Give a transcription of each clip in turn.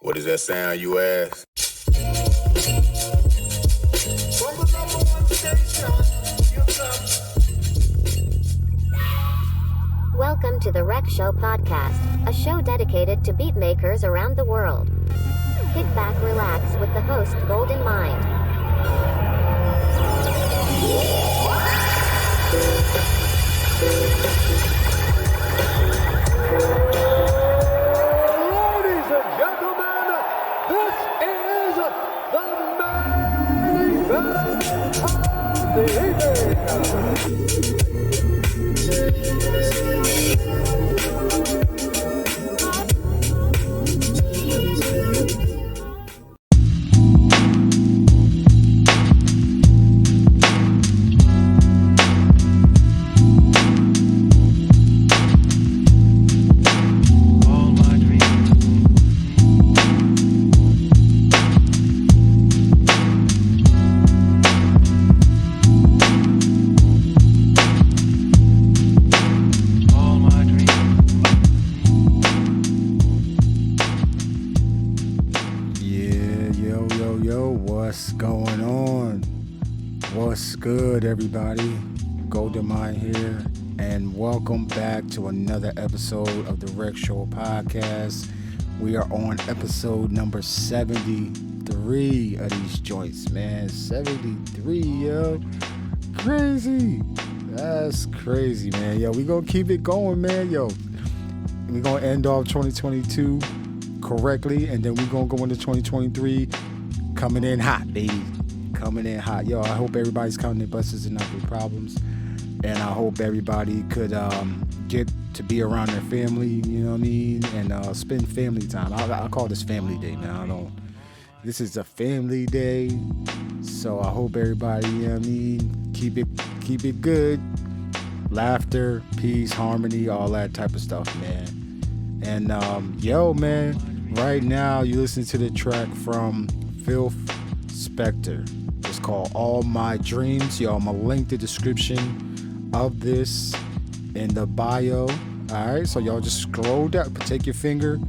What does that sound, you ask? From the number one station, you come. Welcome to the Rec Show podcast, a show dedicated to beatmakers around the world. Kick back, relax with the host Golden Mind. Ladies and gentlemen, this is the main event of What's going on? What's good, everybody? Golden Mind here, and welcome back to another episode of the Rec Show podcast. We are on episode number 73 of these joints, man. 73, yo. Crazy. That's crazy, man. Yo, we gonna keep it going, man. Yo, we gonna end off 2022 correctly, and then we gonna go into 2023 coming in hot, baby. Coming in hot. Yo, I hope everybody's counting their blessings and not their problems. And I hope everybody could get to be around their family, you know what I mean? And spend family time. I call this family day, man. This is a family day. So I hope everybody, you know what I mean, keep it good. Laughter, peace, harmony, all that type of stuff, man. And yo, man, right now you listen to the track from Phil Spector. It's called All My Dreams. Yo, I'm gonna link the description of this in the bio. Alright, so y'all just scroll down, take your finger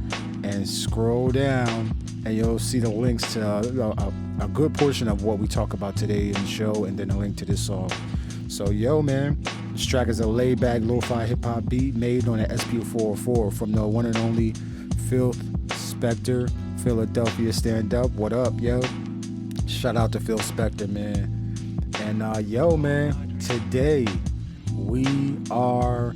and scroll down, and you'll see the links to a good portion of what we talk about today in the show, and then a link to this song. So yo, man, this track is a laid-back lo-fi hip-hop beat made on an SP404 from the one and only Phil Spector, Philadelphia Stand Up. What up, yo? Shout out to Phil Spector, man. And yo, man, today we are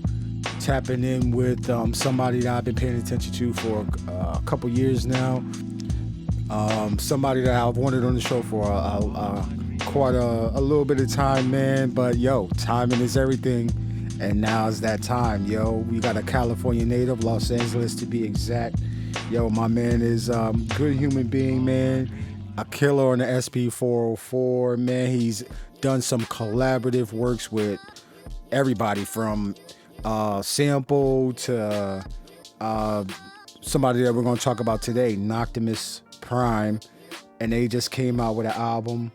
tapping in with somebody that I've been paying attention to for a couple years now. Somebody that I've wanted on the show for quite a little bit of time, man. But yo, timing is everything, and now's that time, yo. We got a California native, Los Angeles to be exact. Yo, my man is good human being, man. A killer on the SP404, man. He's done some collaborative works with everybody from Sample to somebody that we're going to talk about today, Noctimus Prime. And they just came out with an album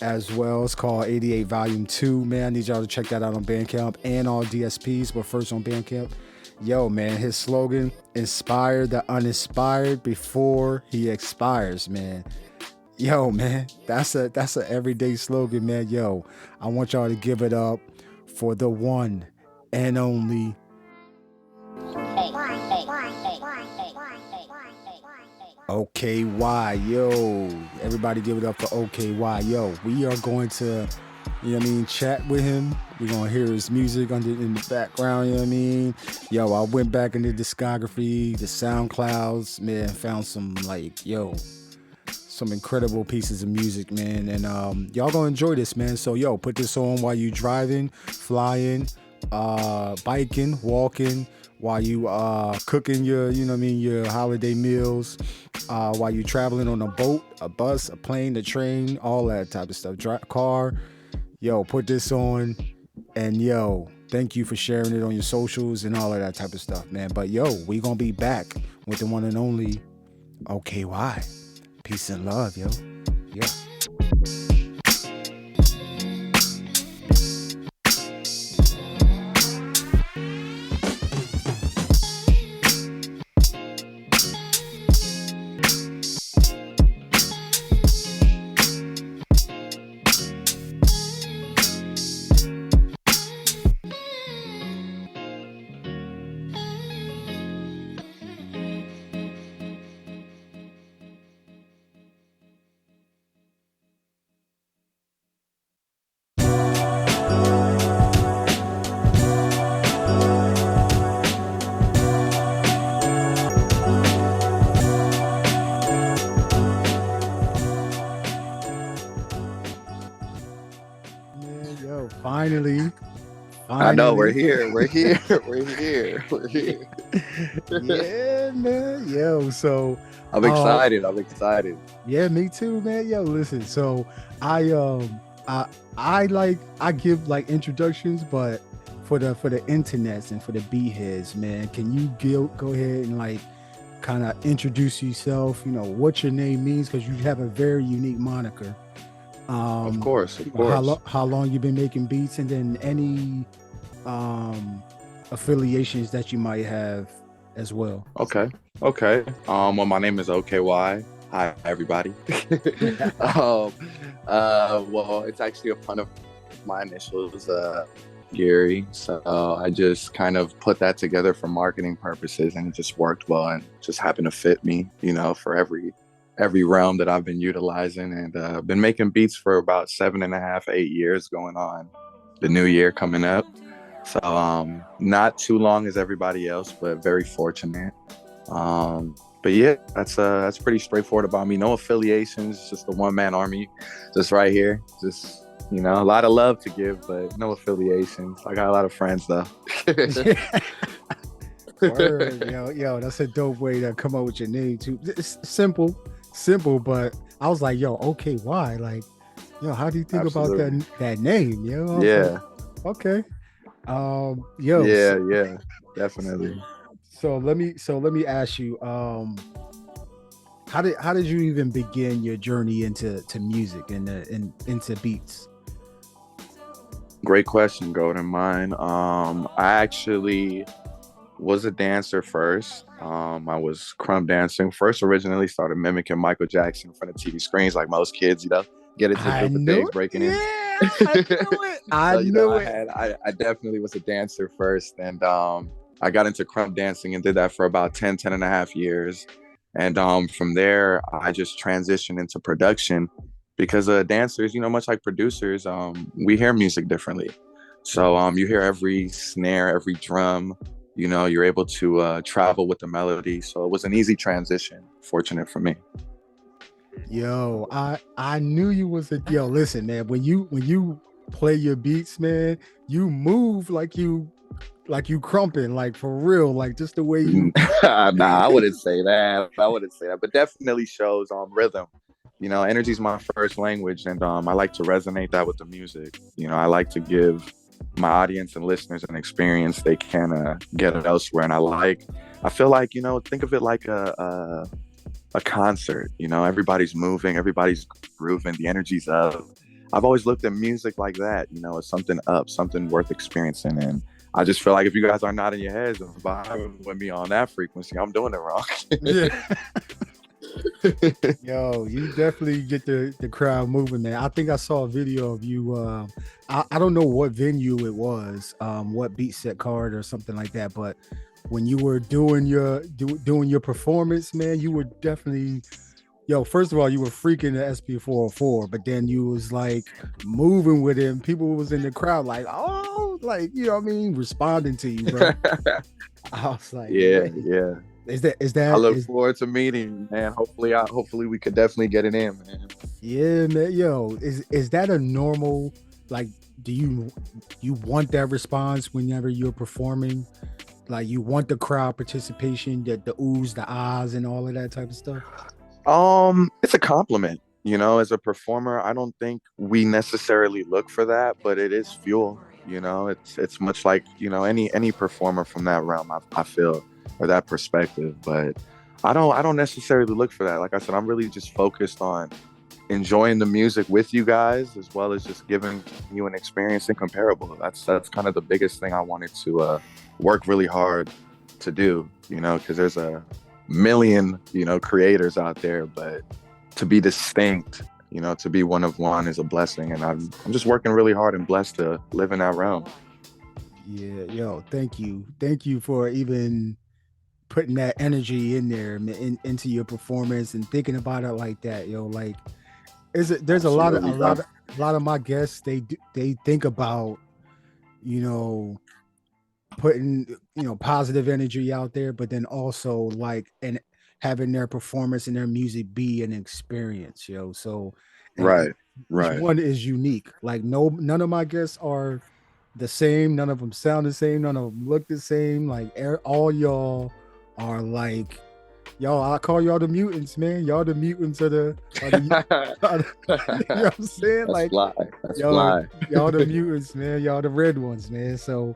as well. It's called 88 Volume 2, man. I need y'all to check that out on Bandcamp and all DSPs, but first on Bandcamp. Yo, man, his slogan, inspire the uninspired before he expires, man. Yo, man, that's a everyday slogan, man. Yo, I want y'all to give it up for the one and only OhKayWhy. Yo, everybody give it up for OhKayWhy. Yo, we are going to, you know what I mean, chat with him. We're going to hear his music in the background, you know what I mean? Yo, I went back in the discography, the SoundClouds, man, found some, some incredible pieces of music, man. And y'all going to enjoy this, man. So, yo, put this on while you driving, flying, biking, walking, while you cooking your, you know what I mean, your holiday meals, while you traveling on a boat, a bus, a plane, a train, all that type of stuff, car. Yo, put this on, and yo, thank you for sharing it on your socials and all of that type of stuff, man. But yo, we gonna be back with the one and only OhKayWhy. Peace and love, yo. Yeah. finally. I know we're here. We're here. We're here. We're here. Yeah, man. Yo, so I'm excited. I'm excited. Yeah, me too, man. Yo, listen. So I give like introductions, but for the internets and for the beat heads, man, can you go ahead and like kind of introduce yourself? You know what your name means, because you have a very unique moniker. Of course. How long you been making beats, and then any affiliations that you might have as well. Okay. Well, my name is OhKayWhy. Hi, everybody. Well, it's actually a pun of my initials, Gary. So I just kind of put that together for marketing purposes, and it just worked well, and just happened to fit me, for every realm that I've been utilizing, and been making beats for about 7.5, 8 years, going on the new year coming up. So not too long as everybody else, but very fortunate. But yeah, that's pretty straightforward about me. No affiliations, just a one-man army, just right here. Just, a lot of love to give, but no affiliations. I got a lot of friends though. Word, yo, that's a dope way to come up with your name too. It's simple, but I was like, yo, OhKayWhy? Like, yo, how do you think Absolutely. about that name? Yeah. Like, okay. Yo. Yeah, definitely. So let me ask you, how did you even begin your journey into music and into beats? Great question, Golden Mine. I actually was a dancer first. I was crumb dancing first. Originally started mimicking Michael Jackson in front of TV screens, like most kids, get into a group of things breaking in. I knew it. I knew it. I definitely was a dancer first, and I got into crumb dancing and did that for about 10 and a half years. And from there, I just transitioned into production, because dancers, much like producers, we hear music differently. So you hear every snare, every drum, you're able to travel with the melody. So it was an easy transition, fortunate for me. Yo, I knew you was a yo. Listen, man, when you play your beats, man, you move like you crumping, like for real, like just the way you. Nah, I wouldn't say that. But definitely shows rhythm. Energy is my first language, and I like to resonate that with the music. I like to give my audience and listeners an experience they can get it elsewhere. And I feel like, think of it like a concert. Everybody's moving, everybody's grooving, the energy's up. I've always looked at music like that, as something up, something worth experiencing. And I just feel like if you guys are nodding your heads and vibing with me on that frequency, I'm doing it wrong. Yeah. Yo, you definitely get the crowd moving, man. I think I saw a video of you. I don't know what venue it was, what beat set card or something like that, but when you were doing your performance, man, you were definitely, yo, first of all, you were freaking the SP404, but then you was like moving with it, and people was in the crowd like, oh, like, responding to you, bro. I was like, yeah. Is that? I look forward to meeting, man. Hopefully we could definitely get it in, man. Yeah, man. Yo, is that a normal, like, do you want that response whenever you're performing? Like, you want the crowd participation, the oohs, the ahs, and all of that type of stuff? It's a compliment, as a performer. I don't think we necessarily look for that, but it is fuel. It's much like, any performer from that realm, I feel, or that perspective. But I don't necessarily look for that. Like I said, I'm really just focused on enjoying the music with you guys, as well as just giving you an experience incomparable. That's kind of the biggest thing I wanted to work really hard to do, because there's a million, creators out there, but to be distinct, to be one of one is a blessing. And I'm just working really hard and blessed to live in that realm. Yeah, yo, thank you for even putting that energy in there, into your performance and thinking about it like that, yo. Like, there's a lot of my guests, they think about, putting, positive energy out there, but then also like, and having their performance and their music be an experience, yo. So Right. each one is unique. Like, none of my guests are the same. None of them sound the same. None of them look the same. Like all y'all are like, y'all. I call y'all the mutants, man. Y'all the mutants of the. You know what I'm saying? That's like, fly. That's y'all, fly. y'all the mutants, man. Y'all the red ones, man. So,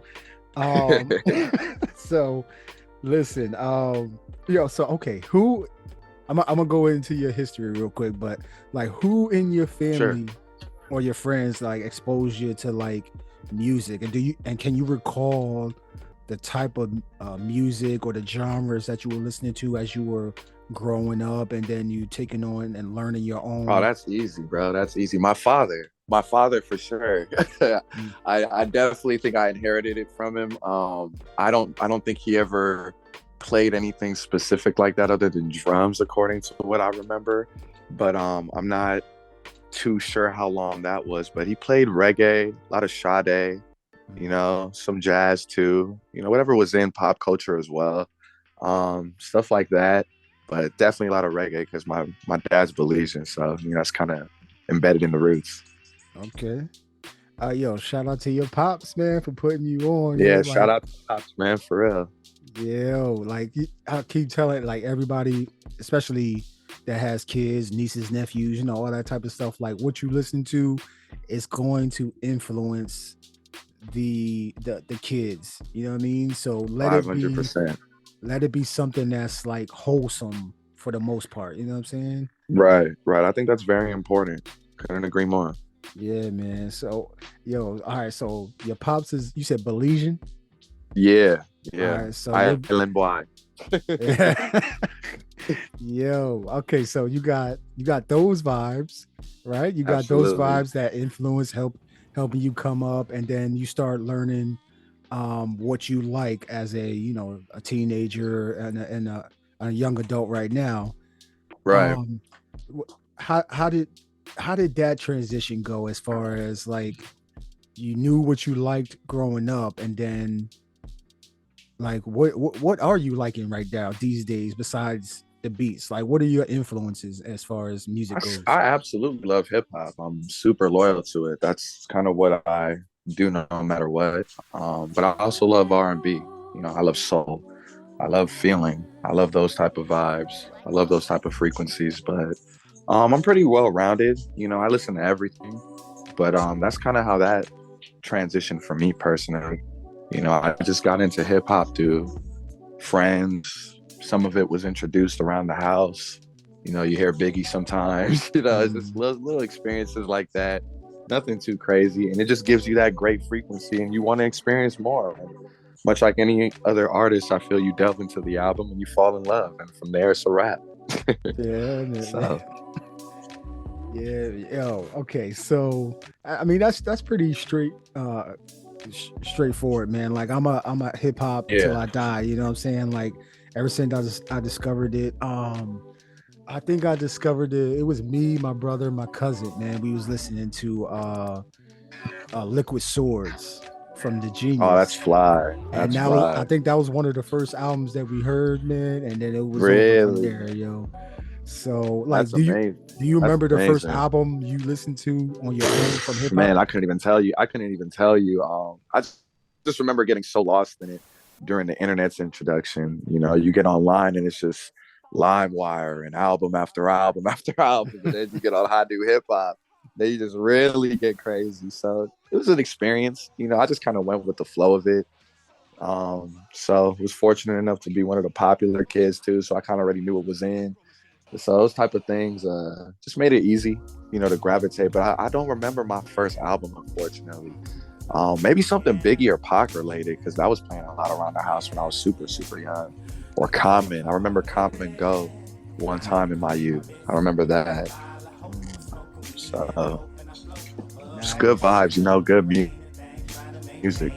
so listen, so okay, who? I'm gonna go into your history real quick, but like, who in your family or your friends like exposed you to like music, and can you recall the type of music or the genres that you were listening to as you were growing up, and then you taking on and learning your own? Oh, that's easy, bro. That's easy. My father for sure. I definitely think I inherited it from him. I don't think he ever played anything specific like that other than drums, according to what I remember. But I'm not too sure how long that was. But he played reggae, a lot of Sade, you know, some jazz too, you know, whatever was in pop culture as well, stuff like that. But definitely a lot of reggae because my dad's Belizean, so you know that's kind of embedded in the roots. Okay. Yo, shout out to your pops, man, for putting you on. Yeah, yo, shout like, out to pops, man, for real. Yo, like I keep telling like everybody, especially that has kids, nieces, nephews, you know, all that type of stuff. Like what you listen to is going to influence the kids. You know what I mean? So let 500%. it be something that's like wholesome for the most part. You know what I'm saying? Right. I think that's very important. Couldn't agree more. Yeah, man. So, yo, all right. So your pops is, you said Belizean? Yeah. All right, so Island boy. Yo, okay. So you got those vibes, right? You got Absolutely. those vibes that influence helping you come up, and then you start learning what you like as a teenager and a young adult right now. Right. How did that transition go as far as like you knew what you liked growing up, and then like what are you liking right now these days besides the beats? Like what are your influences as far as music goes? I absolutely love hip hop. I'm super loyal to it. That's kind of what I do no matter what. But I also love R&B. You know, I love soul. I love feeling. I love those type of vibes. I love those type of frequencies. But I'm pretty well rounded. You know, I listen to everything. But that's kind of how that transitioned for me personally. You know, I just got into hip hop through friends. Some of it was introduced around the house. You know, you hear Biggie sometimes. You know, it's just little experiences like that. Nothing too crazy. And it just gives you that great frequency and you want to experience more. And much like any other artist, I feel you delve into the album and you fall in love. And from there, it's a wrap. Yeah, man. So. Yeah, yo, okay. So I mean that's pretty straightforward, man. Like I'm a hip hop till I die, you know what I'm saying? Like ever since I discovered it, I think I discovered it was me, my brother, my cousin, man. We was listening to Liquid Swords from the Genius. Oh, that's fly. And now I think that was one of the first albums that we heard, man, and then it was really over from there, yo. So like do you remember the first album you listened to on your own from hip hop? Man, I couldn't even tell you. I just remember getting so lost in it during the internet's introduction. You know, you get online and it's just LimeWire and album after album after album, and then you get on how to do hip hop. Then you just really get crazy. So it was an experience. You know, I just kind of went with the flow of it. So I was fortunate enough to be one of the popular kids too. So I kind of already knew what was in. So those type of things just made it easy, you know, to gravitate. But I don't remember my first album, unfortunately. Maybe something Biggie or Pac related, because that was playing a lot around the house when I was super, super young. Or Common. I remember Common Go one time in my youth. I remember that. So it's good vibes, you know, good music.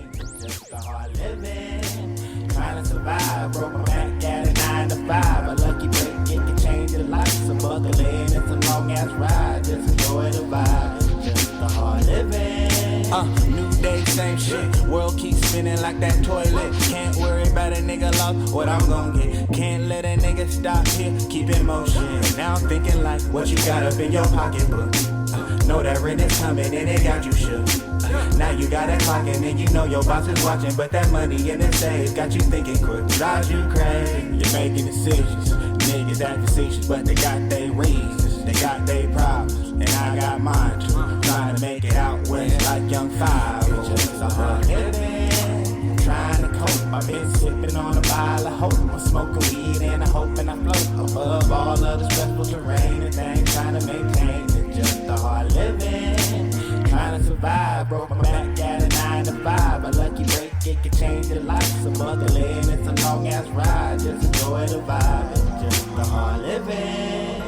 Trying to survive, broke my back at a 9 to 5. A lucky break, it can change your life. So buckle in, it's a long ass ride. Just enjoy the vibe, just the hard living. New day, same shit. World keeps spinning like that toilet. Can't worry about a nigga lost what I'm gonna get. Can't let a nigga stop here, keep in motion. Now I'm thinking like what you got up in your pocketbook. Know that rent is coming and it got you shook. Now you got that clocking and you know your boss is watching, but that money in the safe got you thinking quick, drives you crazy. You're making decisions, niggas act facetious, but they got their reasons, they got their problems, and I got mine too. Trying to make it out west like young five. It's just a hard living, trying to cope. I've been sipping on a bottle of hope. I'm smoking weed and I hope and I float above all of the stressful terrain and things trying to maintain. It's just a hard living, trying to survive. Broke my back at a 9 to 5. A lucky break, it could change your life. So buckle in, it's a long ass ride. Just enjoy the vibe. It's just a hard living.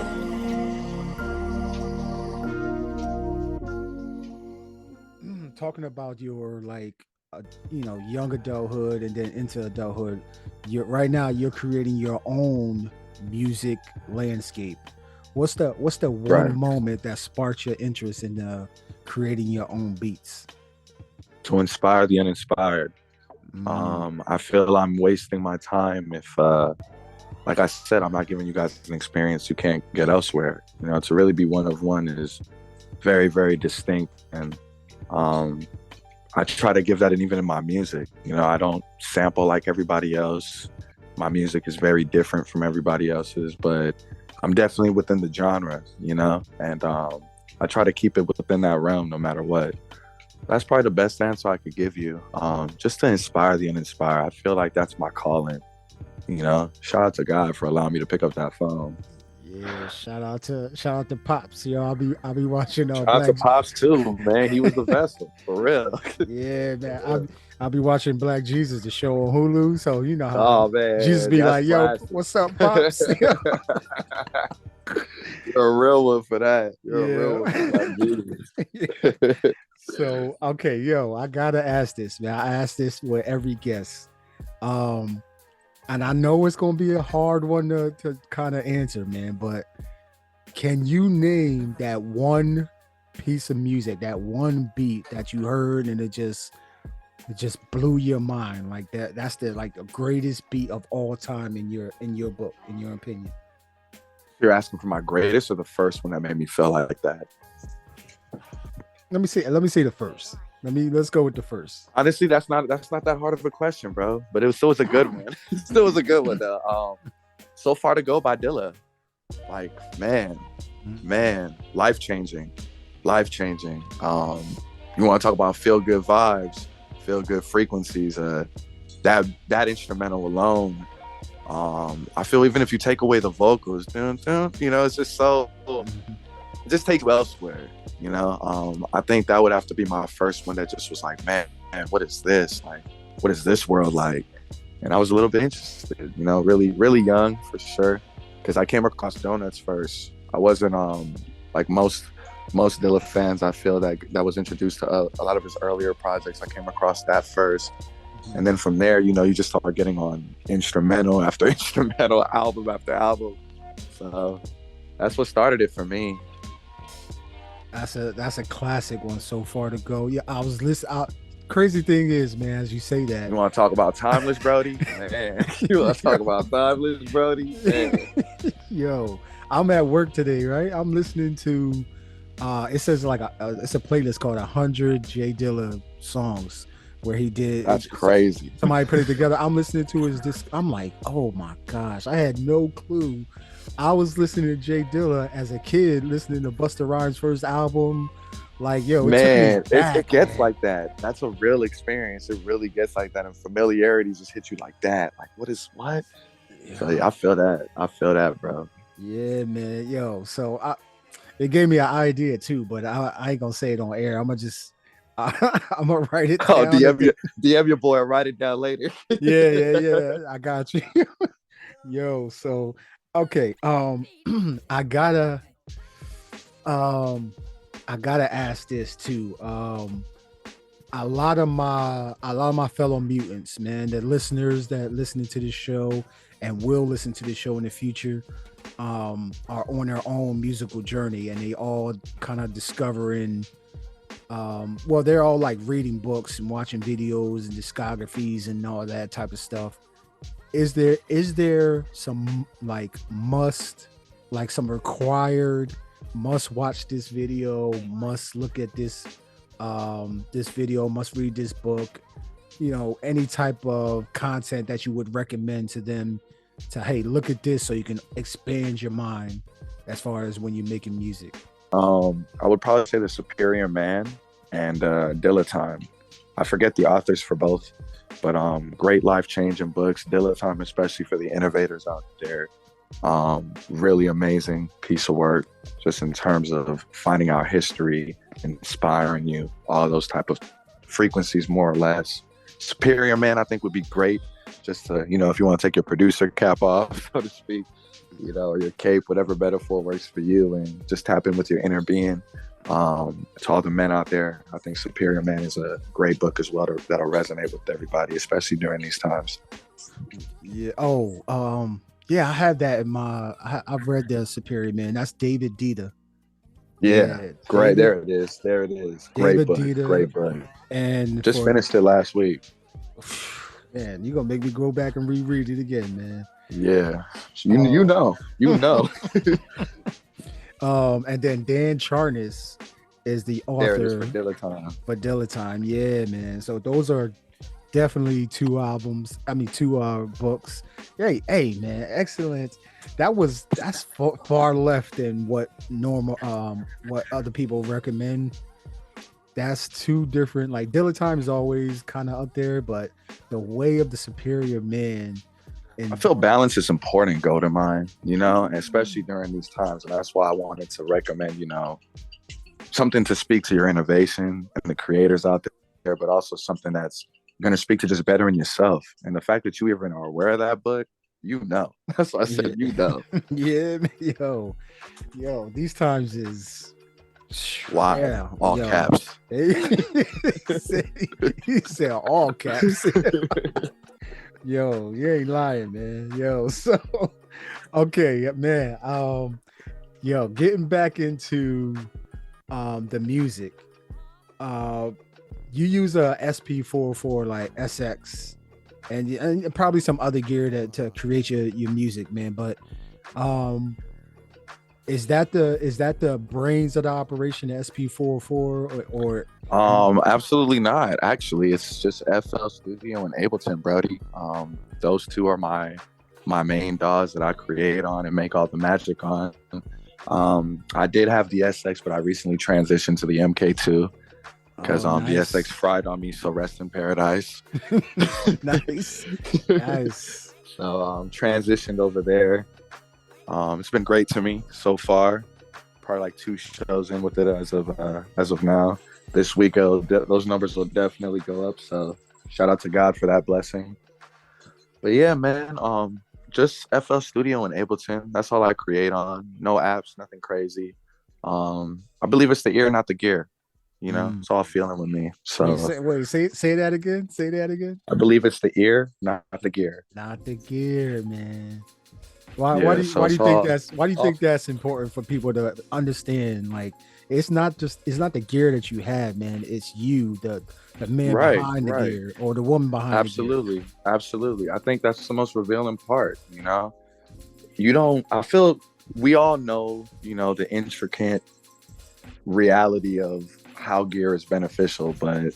Talking about your young adulthood and then into adulthood, right now you're creating your own music landscape. What's the one moment that sparked your interest in creating your own beats? To inspire the uninspired. I feel I'm wasting my time if like I said, I'm not giving you guys an experience you can't get elsewhere. You know, to really be one of one is very, very distinct, and I try to give that, and even in my music, you know, I don't sample like everybody else. My music is very different from everybody else's, but I'm definitely within the genre, you know, and I try to keep it within that realm no matter what. That's probably the best answer I could give you. Just to inspire the uninspired. I feel like that's my calling, you know. Shout out to God for allowing me to pick up that phone. Yeah, shout out to Pops. Yo, I'll be watching. Shout out to Pops too, man. He was the vessel for real. Yeah, man. I'll be watching Black Jesus, the show on Hulu. So you know how man, Jesus be like, classic. Yo, what's up, Pops? You're a real one for that. You're a real one for Black Jesus. So okay, yo, I gotta ask this, man. I ask this with every guest. And I know it's gonna be a hard one to kind of answer, man, but can you name that one piece of music, that one beat that you heard and it just blew your mind? Like that's the greatest beat of all time in your book, in your opinion? You're asking for my greatest or the first one that made me feel like that? Let me say the first. Let's go with the first. Honestly, that's not that hard of a question, bro. But it still was a good one. It still was a good one, though. So Far to Go by Dilla. Like, man, life changing. You want to talk about feel good vibes, feel good frequencies. That instrumental alone. I feel even if you take away the vocals, you know, it's just so. It just takes you elsewhere. You know, I think that would have to be my first one that just was like, man, what is this? Like, what is this world like? And I was a little bit interested, you know, really, really young for sure. Because I came across Donuts first. I wasn't like most Dilla fans. I feel that was introduced to a lot of his earlier projects. I came across that first. And then from there, you know, you just start getting on instrumental after instrumental, album after album. So that's what started it for me. That's a classic one, So Far to Go. Yeah, I was listening. Crazy thing is, man, as you say that. You want to talk about timeless, Brody? Man. You want to talk about timeless, Brody? Man. Yo, I'm at work today, right? I'm listening to, it says it's a playlist called 100 J Dilla songs where he did. That's crazy. Somebody put it together. I'm listening to this. I'm like, oh my gosh, I had no clue. I was listening to J Dilla as a kid, listening to Busta Rhymes' first album. Like, yo, it gets like that. That's a real experience. It really gets like that, and familiarity just hits you like that. Like, what? Yeah. So I feel that, bro. Yeah, man. Yo, so it gave me an idea too, but I ain't gonna say it on air. I'm gonna write it down. Oh, DM your boy, write it down later. Yeah. I got you. Yo, so. Okay, I gotta ask this too. A lot of my fellow mutants, man, the listeners that listening to this show and will listen to this show in the future, are on their own musical journey, and they all kind of discovering. They're all like reading books and watching videos and discographies and all that type of stuff. Is there some some required must watch this video, must look at this this video, must read this book, you know, any type of content that you would recommend to them to, hey, look at this so you can expand your mind as far as when you're making music? I would probably say the Superior Man and Dilla. I forget the authors for both, but great life-changing books. Dilla, especially for the innovators out there. Really amazing piece of work, just in terms of finding out history, inspiring you, all those type of frequencies, more or less. Superior Man, I think, would be great. Just to, you know, if you want to take your producer cap off, so to speak, you know, or your cape, whatever metaphor works for you, and just tap in with your inner being. To all the men out there, I think Superior Man is a great book as well that'll resonate with everybody, especially during these times. Yeah. Yeah, I have that in my. I've read the Superior Man. That's Deida. Yeah, great. There it is. Great book. Deida, great book. And just finished it last week. Man, you're gonna make me go back and reread it again, man. Yeah, you know. And then Dan Charnas is the author. There it is for Dilla. Yeah, man. So those are definitely two books. Hey, man, excellent. That's far left than what normal what other people recommend. That's two different. Like Dilla is always kind of up there, but the way of the Superior Man. I feel balance is important, Golden Mind, you know, especially during these times. And that's why I wanted to recommend, you know, something to speak to your innovation and the creators out there, but also something that's going to speak to just bettering yourself. And the fact that you even are aware of that book, you know. That's why I said, you know. Yeah, yo, these times is wow. Yeah, all caps. He said all caps. Yo, you ain't lying, man. Yo, so okay, man. Getting back into the music. You use a SP404 like SX and probably some other gear to create your music, man. But is that the brains of the operation, the SP404 or absolutely not. Actually, it's just FL Studio and Ableton, Brody. Those two are my main DAWs that I create on and make all the magic on. I did have the SX, but I recently transitioned to the MK2 because nice. The SX fried on me, so rest in paradise. Nice. So transitioned over there. It's been great to me so far. Probably like 2 shows in with it as of now. This week, those numbers will definitely go up. So shout out to God for that blessing. But yeah, man, just FL Studio and Ableton. That's all I create on. No apps, nothing crazy. I believe it's the ear, not the gear. You know, it's all feeling with me. So say that again. Say that again. I believe it's the ear, not the gear. Not the gear, man. Why do you think that's important for people to understand? Like, it's not the gear that you have, man. It's you, the man behind the gear or the woman behind the gear. Absolutely. I think that's the most revealing part, you know? I feel we all know, you know, the intricate reality of how gear is beneficial, but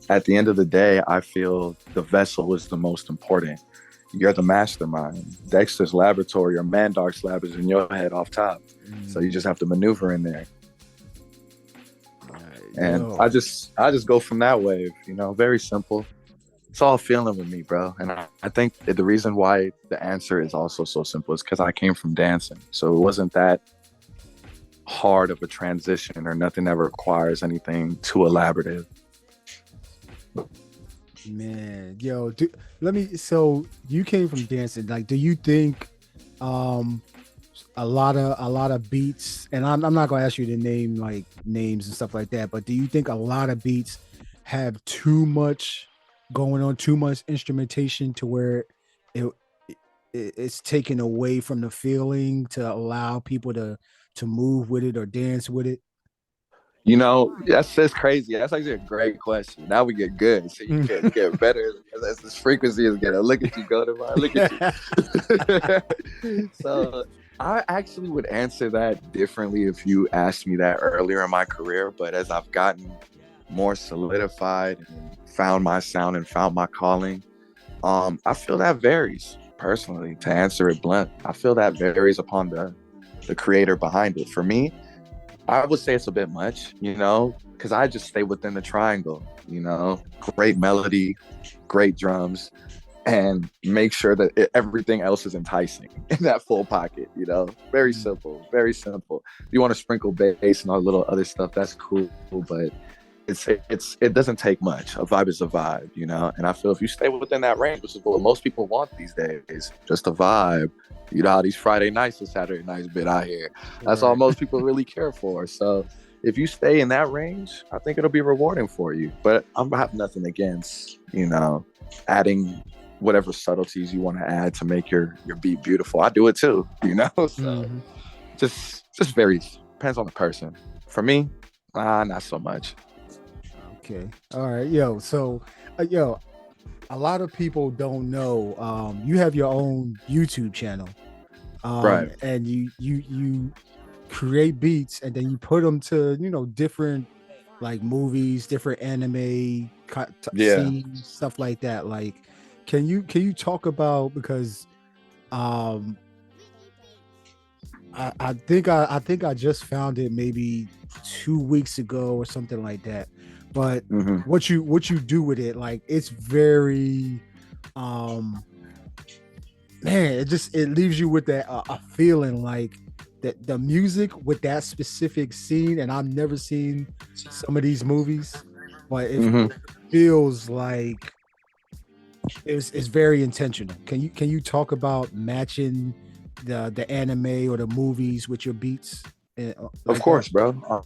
at the end of the day, I feel the vessel is the most important. You're the mastermind. Dexter's laboratory or Mandark's lab is in your head off top. So you just have to maneuver in there. And I just go from that wave, you know, very simple. It's all feeling with me, bro. And I think the reason why the answer is also so simple is because I came from dancing. So it wasn't that hard of a transition or nothing that requires anything too elaborative. Man, yo, so you came from dancing. Like, do you think a lot of beats, and I'm not gonna ask you to name like names and stuff like that, but do you think a lot of beats have too much going on, too much instrumentation to where it's taken away from the feeling to allow people to move with it or dance with it? You know, that's crazy. That's actually a great question. Now we get good. So you can get better as this frequency is getting. Look at you, go to my look at you. So I actually would answer that differently if you asked me that earlier in my career. But as I've gotten more solidified and found my sound and found my calling, I feel that varies personally. To answer it blunt, I feel that varies upon the creator behind it. For me, I would say it's a bit much, because I just stay within the triangle. Great melody, great drums, and make sure that everything else is enticing in that full pocket. Very simple, very simple. You want to sprinkle bass and all the little other stuff, that's cool, but it doesn't take much. A vibe is a vibe, and I feel if you stay within that range, which is what most people want these days, just a vibe. You know how these Friday nights and Saturday nights bit out here. That's all most people really care for. So if you stay in that range, I think it'll be rewarding for you. But I have nothing against, adding whatever subtleties you want to add to make your beat beautiful. I do it too, So just varies. Depends on the person. For me, not so much. Okay. All right. Yo, so a lot of people don't know you have your own YouTube channel. Right. And you create beats and then you put them to, different like movies, different anime scenes, stuff like that. Like, can you talk about, because I think I just found it maybe 2 weeks ago or something like that. But what you do with it, like, it's very man, it leaves you with that a feeling like that the music with that specific scene, and I've never seen some of these movies, but it feels like it's very intentional. Can you talk about matching the anime or the movies with your beats? Of course, bro.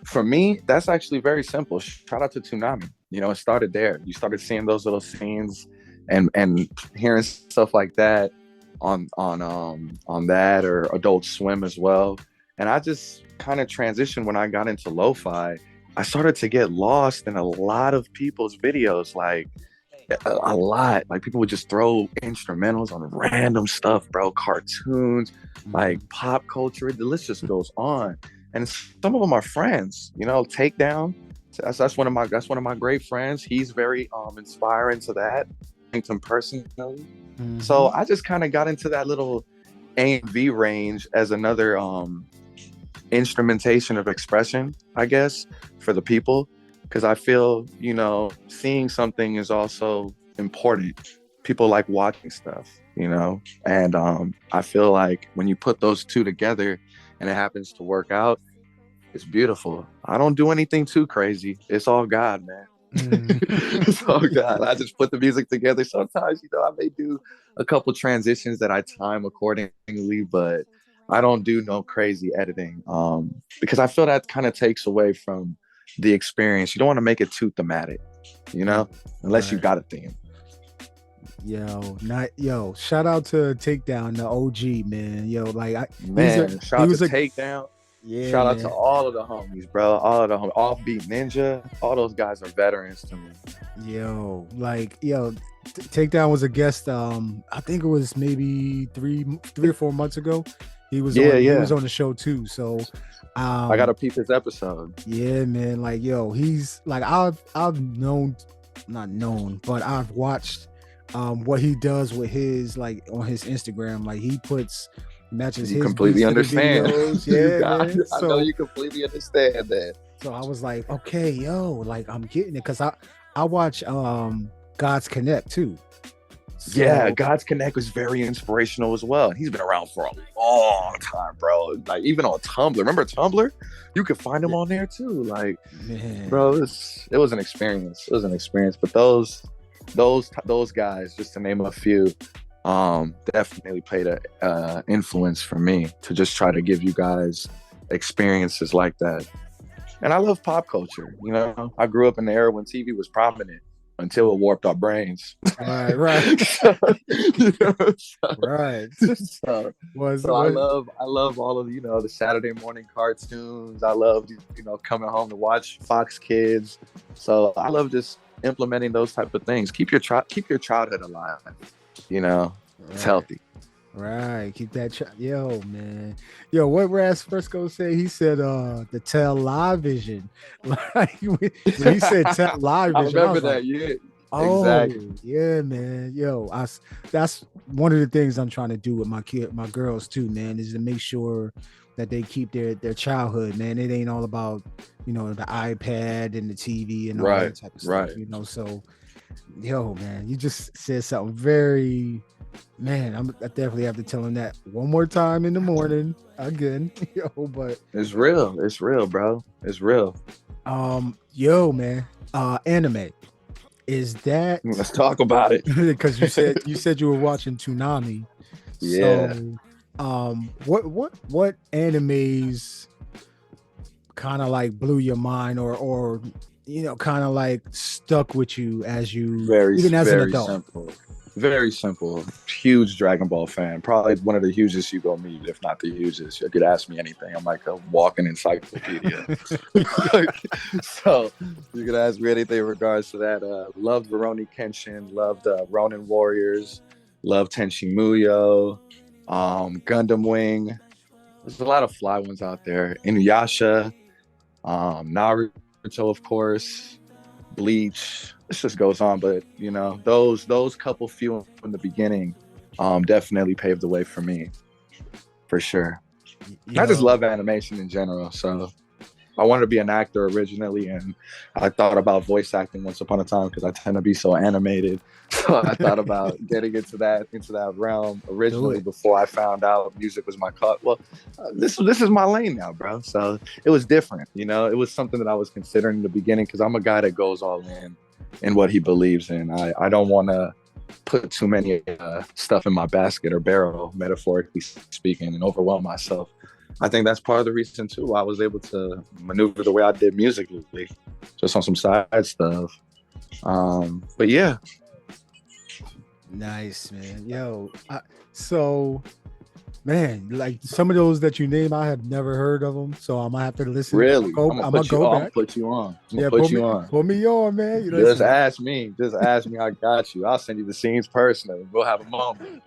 For me, that's actually very simple. Shout out to Toonami. It started there. You started seeing those little scenes and hearing stuff like that on that, or Adult Swim as well. And I just kind of transitioned when I got into lo-fi. I started to get lost in a lot of people's videos, like a lot. Like, people would just throw instrumentals on random stuff, bro. Cartoons, like pop culture. The list just goes on. And some of them are friends. Takedown. That's one of my great friends. He's very inspiring to that. Him personally. So I just kind of got into that little A&V range as another instrumentation of expression, I guess, for the people. Because I feel, seeing something is also important. People like watching stuff, and I feel like when you put those two together and it happens to work out, it's beautiful. I don't do anything too crazy. It's all God, man. It's all God. I just put the music together. Sometimes, I may do a couple transitions that I time accordingly, but I don't do no crazy editing because I feel that kind of takes away from the experience. You don't want to make it too thematic, unless you got a theme. Shout out to Takedown, the OG, man. Shout out to Takedown. Yeah, shout out to all of the homies, bro. All of the homies, Offbeat Ninja, all those guys are veterans to me. Takedown was a guest. I think it was maybe three or 4 months ago. He was he was on the show too. So I gotta peep his episode. Yeah, man. He's like, I've not known, but I've watched what he does with his, like, on his Instagram. Like, he matches his completely understand. Yeah, man. I know you completely understand that. So I was like, okay, I'm getting it, because I watch God's Connect too. So, yeah, God's Connect was very inspirational as well. He's been around for a long time, bro. Like, even on Tumblr. Remember Tumblr? You could find him on there too. Like, man, bro, it was an experience. It was an experience. But those guys, just to name a few, definitely played a influence for me to just try to give you guys experiences like that. And I love pop culture. I grew up in the era when TV was prominent until it warped our brains. Right. Right. I love all of the Saturday morning cartoons. I love coming home to watch Fox Kids. So I love just implementing those type of things. Keep your childhood alive. It's healthy. Right. Keep that yo, man. Yo, what Ras Fresco say? He said the television. Like when he said I television, I remember was like, that. Yeah, oh exactly. yeah, man. Yo, that's one of the things I'm trying to do with my girls too, man, is to make sure that they keep their childhood, man. It ain't all about, the iPad and the TV and all Right, that type of stuff, right. So yo, man, you just said something very, man. I definitely have to tell him that one more time in the morning again, but It's real. It's real, bro. It's real. yo, man, anime, is that Let's talk about it. because you said you were watching Toonami. Yeah. So what animes kind of like blew your mind, or kind of like stuck with you as you, Very, even as an very adult? simple. Very simple. Huge Dragon Ball fan. Probably one of the hugest you go meet, if not the hugest. You could ask me anything. I'm like a walking encyclopedia. So you could ask me anything in regards to that. Loved Rurouni Kenshin. Loved Ronin Warriors. Loved Tenshin Muyo. Gundam Wing. There's a lot of fly ones out there. Inuyasha. Naruto, of course. Bleach. This just goes on, but those couple few from the beginning definitely paved the way for me, for sure. I just love animation in general, so I wanted to be an actor originally, and I thought about voice acting once upon a time because I tend to be so animated. So I thought about getting into that realm originally before I found out music was my cut. Well, this is my lane now, bro. So it was different, It was something that I was considering in the beginning because I'm a guy that goes all in what he believes in. I don't want to put too many stuff in my basket or barrel, metaphorically speaking, and overwhelm myself. I think that's part of the reason too why I was able to maneuver the way I did musically, just on some side stuff. But yeah. Nice, man. Yo, so man, like some of those that you name, I have never heard of them, so I'm gonna have to listen. Really, I'm gonna go back. Put you on. Put me on, man. Just ask me. I got you. I'll send you the scenes personally. We'll have a moment.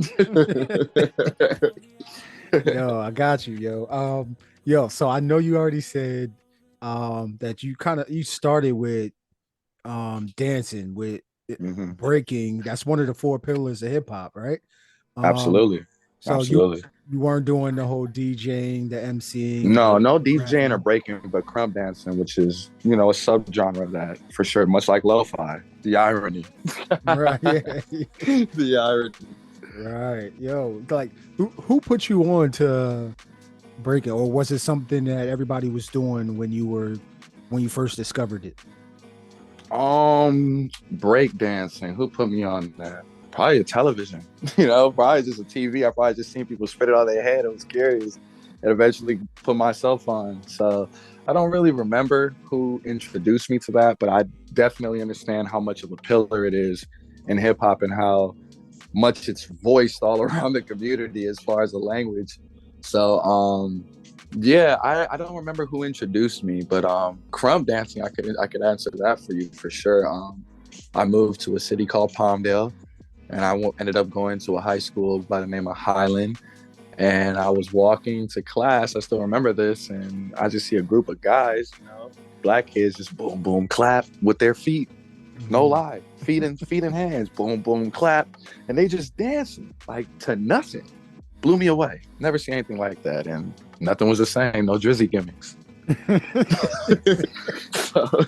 Yo, I got you, yo. So I know you already said that you started with dancing with breaking. That's one of the four pillars of hip hop, right? Absolutely. So Absolutely. You weren't doing the whole DJing, the MCing. No DJing or breaking, but crumb dancing, which is, a subgenre of that for sure. Much like lo-fi. The irony. Right. Yeah. The irony. Right. Yo, like who put you on to breaking, or was it something that everybody was doing when you first discovered it? Break dancing. Who put me on that? Probably a television, probably just a TV. I probably just seen people spit it on their head. I was curious and eventually put myself on. So I don't really remember who introduced me to that, but I definitely understand how much of a pillar it is in hip hop and how much it's voiced all around the community as far as the language. So, yeah, I don't remember who introduced me, but crumb dancing, I could answer that for you for sure. I moved to a city called Palmdale, and I ended up going to a high school by the name of Highland. And I was walking to class. I still remember this, and I just see a group of guys, black kids, just boom, boom, clap with their feet. No lie, feet and hands, boom, boom, clap, and they just dancing like to nothing. Blew me away. Never seen anything like that, and nothing was the same. No Drizzy gimmicks. So,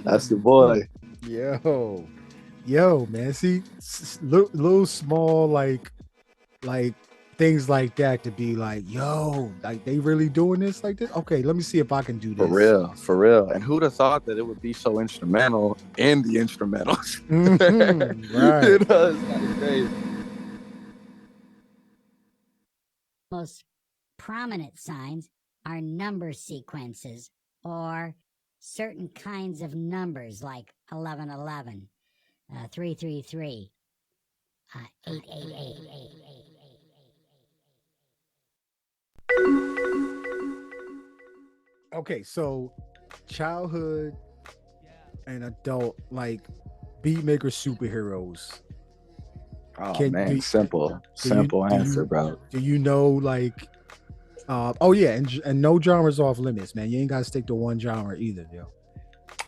that's the boy. Yo, man. See, little small like things like that to be like, yo, like they really doing this like this? Okay, let me see if I can do this. For real. And who'd have thought that it would be so instrumental in the instrumentals? Right. It's kind of crazy. Most prominent signs are number sequences or certain kinds of numbers like 1111, 333, 888. Okay, so childhood and adult, like Beatmaker superheroes. Oh Can man, do, simple answer, bro. do you know like oh yeah, and no genres off limits, man. You ain't gotta stick to one genre either, yo.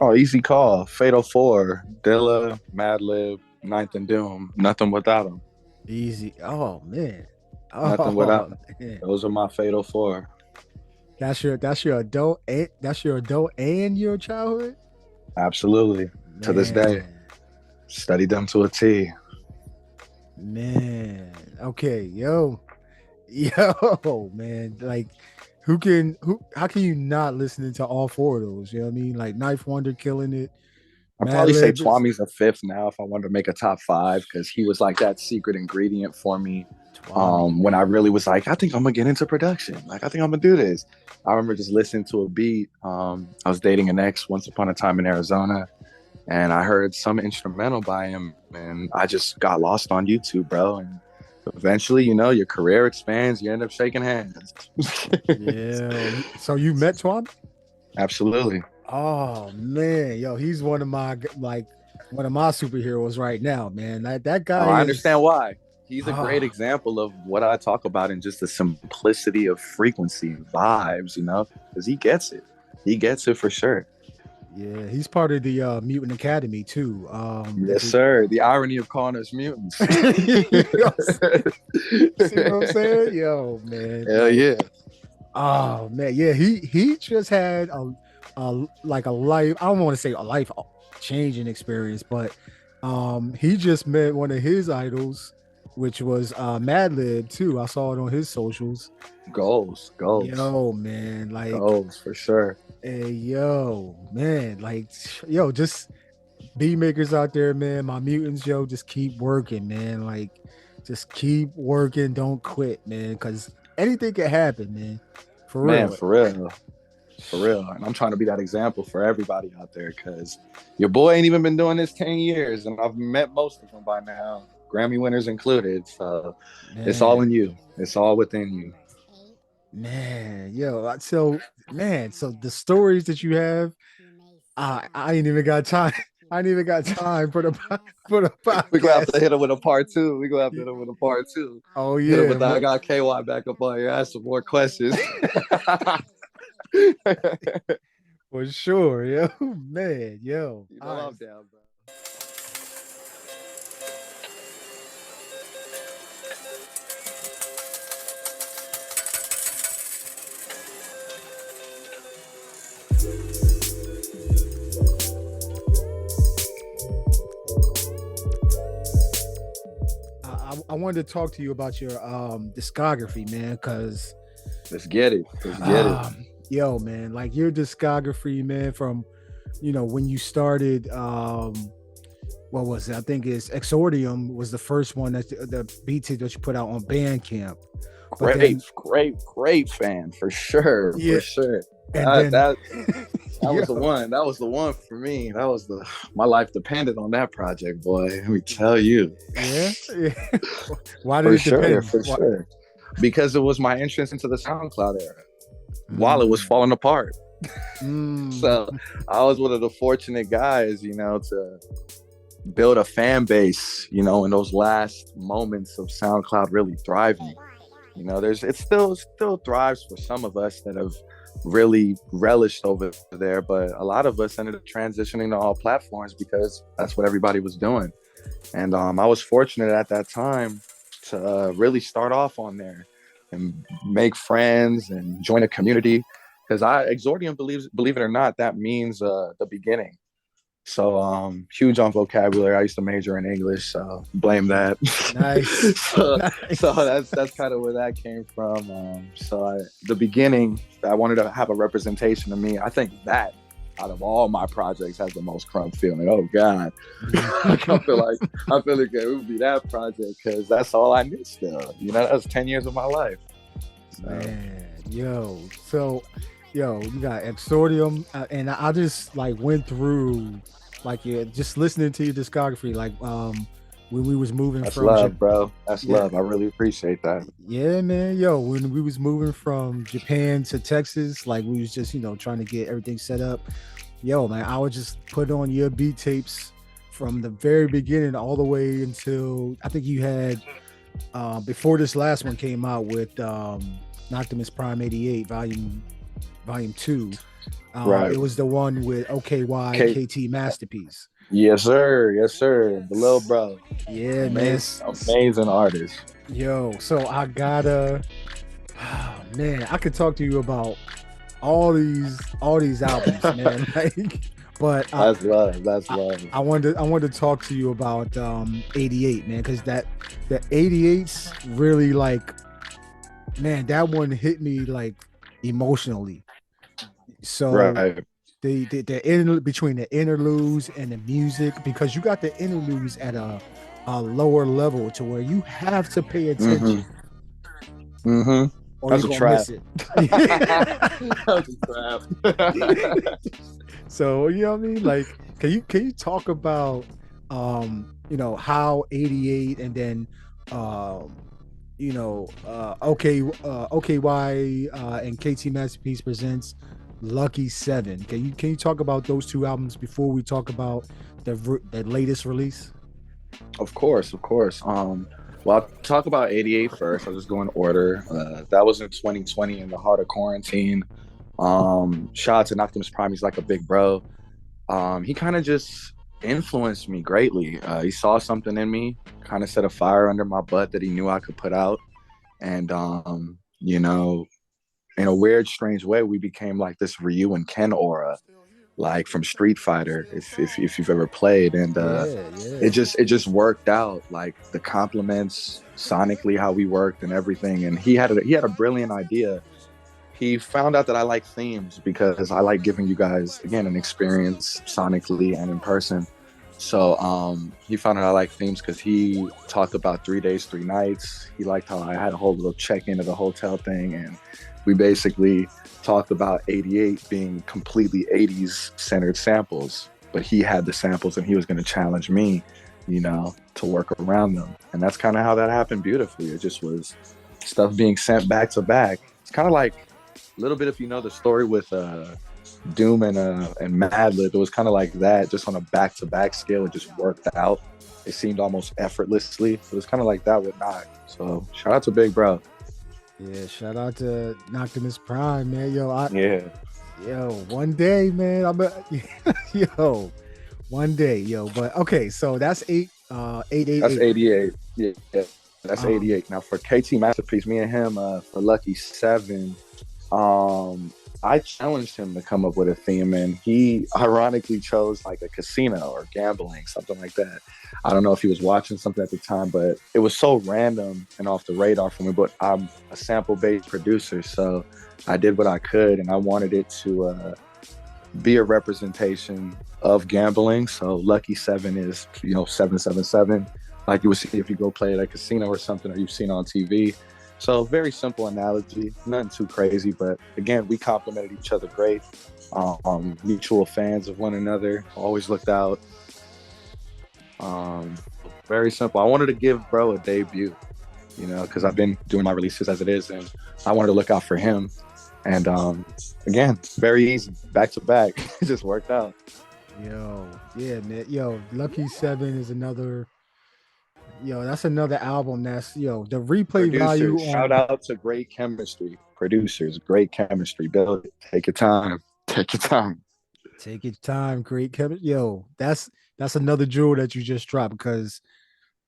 Oh, easy call. Fatal Four, Dilla, Madlib, Ninth and Doom. Nothing without them. Easy. Oh man. Nothing without Oh them. man. Those are my Fatal Four. That's your adult and your childhood? Absolutely. To this day, Man. studied them to a T. Man. Okay, yo, man. Like, how can you not listen to all four of those? You know what I mean? Like Knife Wonder killing it. I'd Mad probably say Lib is Twami's a fifth now if I wanted to make a top five because he was like that secret ingredient for me. Twami. When I really was like, I think I'm gonna get into production. Like, I think I'm gonna do this. I remember just listening to a beat. I was dating an ex once upon a time in Arizona, and I heard some instrumental by him, and I just got lost on YouTube, bro. And eventually, your career expands. You end up shaking hands. Yeah. So you met Twami? Absolutely. Oh man, yo, he's one of my superheroes right now, man. That Oh, guy I is. understand why. He's a great Ah, example of what I talk about in just the simplicity of frequency and vibes, because he gets it. He gets it for sure. yeah, he's part of the Mutant Academy too. Yes, sir. The irony of calling us mutants. See what I'm saying? Yo, man. Hell yeah. Oh man, yeah. He just had a life. I don't want to say a life changing experience, but he just met one of his idols, which was Madlib too. I saw it on his socials. Goals. Yo, man, like Goals for sure. hey, yo, man, like yo, just Beatmakers out there, man. My mutants, yo, just keep working, man. Like, just keep working. Don't quit, man. Because anything can happen, man. For real. Man, for real. And I'm trying to be that example for everybody out there because your boy ain't even been doing this 10 years and I've met most of them by now, Grammy winners included. So It's all in you. It's all within you. Man, yo. So the stories that you have, I ain't even got time. I ain't even got time for the podcast. We're going to have to hit him with a part two. Oh, Hit him with yeah. that. I got KY back up on you. Ask some more questions. For sure, yo. Man, yo. I'm down, bro. I wanted to talk to you about your discography, man, because Let's get it. yo, man, like your discography, man, from when you started what was it? I think it's Exordium was the first one that the beat that you put out on Bandcamp. Great fan for sure. Yeah. For sure. And That was the one. That was the one for me. That was my life depended on that project, boy. Let me tell you. Yeah. Why did it depend? For sure. Because it was my entrance into the SoundCloud era while it was falling apart. So I was one of the fortunate guys, to build a fan base, in those last moments of SoundCloud really thriving. It still thrives for some of us that have really relished over there, but a lot of us ended up transitioning to all platforms because that's what everybody was doing. And I was fortunate at that time to really start off on there and make friends and join a community because Exordium believe it or not, that means the beginning. So huge on vocabulary. I used to major in English, so blame that. Nice. So that's kind of where that came from. The beginning, I wanted to have a representation of me. I think that out of all my projects has the most crumb feeling. Oh God, I feel like it would be that project because that's all I knew still. That was 10 years of my life. So. Man, yo. So, yo, you got Exordium, and I just went through just listening to your discography, when we was moving That's from love, bro. That's love. I really appreciate that. Yeah, man. Yo, when we was moving from Japan to Texas, we was just trying to get everything set up. Yo, man, I would just put on your beat tapes from the very beginning all the way until I think you had before this last one came out with Optimus Prime 88 volume 2. Right. It was the one with OhKayWhy KT Masterpiece. Yes, sir. Yes, sir. The little bro. Yeah, man. Amazing artist. Yo, so I gotta, man, I could talk to you about all these albums, man. Like, but that's love. I wanted to talk to you about 88, man, because the 88's really like, man, that one hit me like emotionally. So right. the between the interludes and the music, because you got the interludes at a lower level to where you have to pay attention. Or that's you're a gonna trap. miss it. That's a trap. So you know what I mean? Like, can you talk about how 88 and then OhKayWhy and KT Masterpiece presents Lucky 7. Can you talk about those two albums before we talk about the latest release? Of course. Well, I'll talk about 88 first. I'll just go in order. That was in 2020 in the heart of quarantine. Shout out to Optimus Prime. He's like a big bro. He kind of just influenced me greatly. He saw something in me, kind of set a fire under my butt that he knew I could put out. And, in a weird, strange way, we became like this Ryu and Ken aura, like from Street Fighter, if you've ever played. And it just worked out, like the compliments sonically, how we worked and everything. And he had a brilliant idea. He found out that I like themes because I like giving you guys, again, an experience sonically and in person. So he found out I like themes because he talked about 3 days, 3 nights. He liked how I had a whole little check-in of the hotel thing. And we basically talked about 88 being completely 80s centered samples, but he had the samples and he was going to challenge me, to work around them. And that's kind of how that happened beautifully. It just was stuff being sent back to back. It's kind of like a little bit, if you know the story with Doom and Madlib, it was kind of like that, just on a back-to-back scale. It just worked out. It seemed almost effortlessly. It was kind of like that with Knock. So shout out to Big Bro. Yeah, shout out to Optimus Prime, man. Yo, one day, man. One day. But okay, so that's 888. That's 88. Yeah, that's 88. Now for KT Masterpiece, me and him for Lucky 7, I challenged him to come up with a theme, and he ironically chose like a casino or gambling, something like that. I don't know if he was watching something at the time, but it was so random and off the radar for me. But I'm a sample-based producer, so I did what I could, and I wanted it to be a representation of gambling. So Lucky 7 is 777, like you would see if you go play at a casino or something, or you've seen on TV. So very simple analogy, nothing too crazy, but again, we complimented each other great. Mutual fans of one another, always looked out. Very simple. I wanted to give bro a debut, because I've been doing my releases as it is, and I wanted to look out for him. And again, very easy, back to back. It just worked out. Yo, yeah, man. Yo, Lucky 7 is another. Yo, that's another album that's the replay value. Shout out to great chemistry. Producers, great chemistry. Build it. Take your time. Take your time. Great chemistry. Yo, that's another jewel that you just dropped, because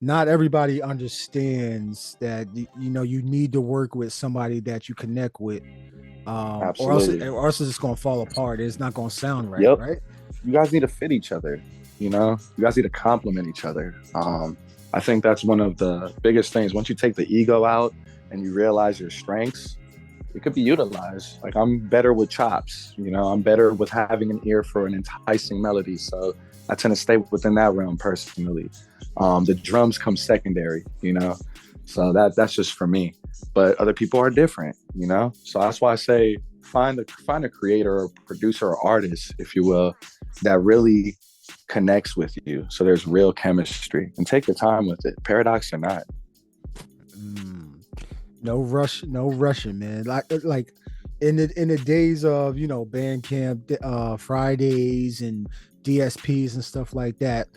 not everybody understands that you need to work with somebody that you connect with. Absolutely. Or else it's gonna fall apart. It's not gonna sound right. Yep. Right? You guys need to fit each other. You guys need to complement each other. I think that's one of the biggest things. Once you take the ego out and you realize your strengths, it could be utilized. Like, I'm better with chops, I'm better with having an ear for an enticing melody. So I tend to stay within that realm personally. The drums come secondary, so that's just for me. But other people are different, So that's why I say find a creator or producer or artist, if you will, that really connects with you, so there's real chemistry, and take your time with it, paradox or not. No rushing, man. Like in the days of Bandcamp Fridays and DSPs and stuff like that,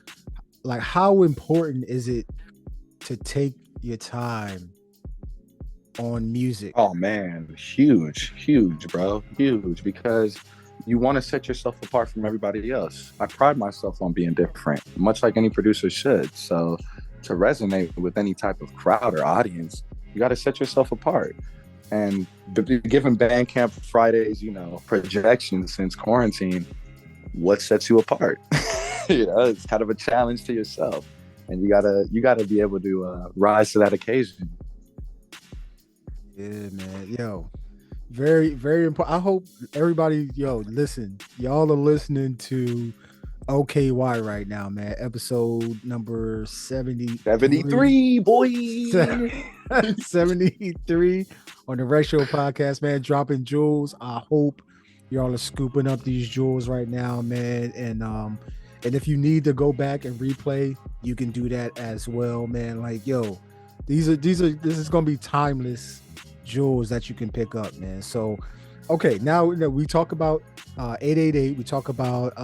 like how important is it to take your time on music? Oh man, huge, bro, huge, because you want to set yourself apart from everybody else. I pride myself on being different, much like any producer should. So to resonate with any type of crowd or audience, you got to set yourself apart. And given Bandcamp Fridays, projections since quarantine, what sets you apart? It's kind of a challenge to yourself, and you gotta be able to rise to that occasion. Yeah, man. Yo, very, very important. I hope everybody, listen. Y'all are listening to OhKayWhy right now, man. Episode number 73, boy. 73 on the Retro Podcast, man. Dropping jewels. I hope y'all are scooping up these jewels right now, man. And if you need to go back and replay, you can do that as well, man. Like, this is gonna be timeless jewels that you can pick up, man. So, okay, now we talk about 888. We talk about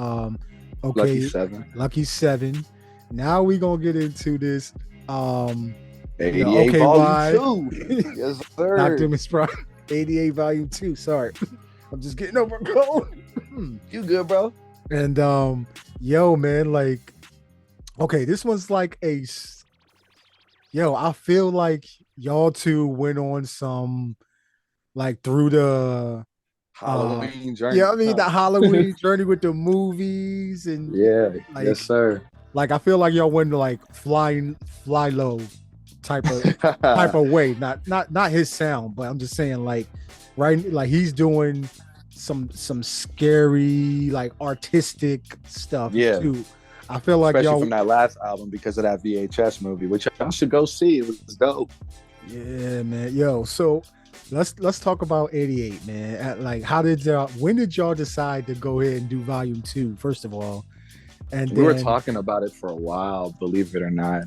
Lucky Seven. Now we gonna get into this 88 Volume 2. Yes, sir. Optimus Prime 88 Volume 2. Sorry, I'm just getting over a cold. You good, bro? And man, like, okay, this one's like I feel like y'all two went on some, like, through the Halloween journey. Yeah, I mean, the Halloween journey with the movies and like, yes, sir. Like, I feel like y'all went to like fly low type of way. Not his sound, but I'm just saying, like, right, like he's doing some scary, like, artistic stuff too. I feel like especially y'all from that last album, because of that VHS movie, which y'all should go see. It was dope. Yeah, man. So let's talk about 88, man. Like, when did y'all decide to go ahead and do Volume 2, first of all? And we were talking about it for a while, believe it or not.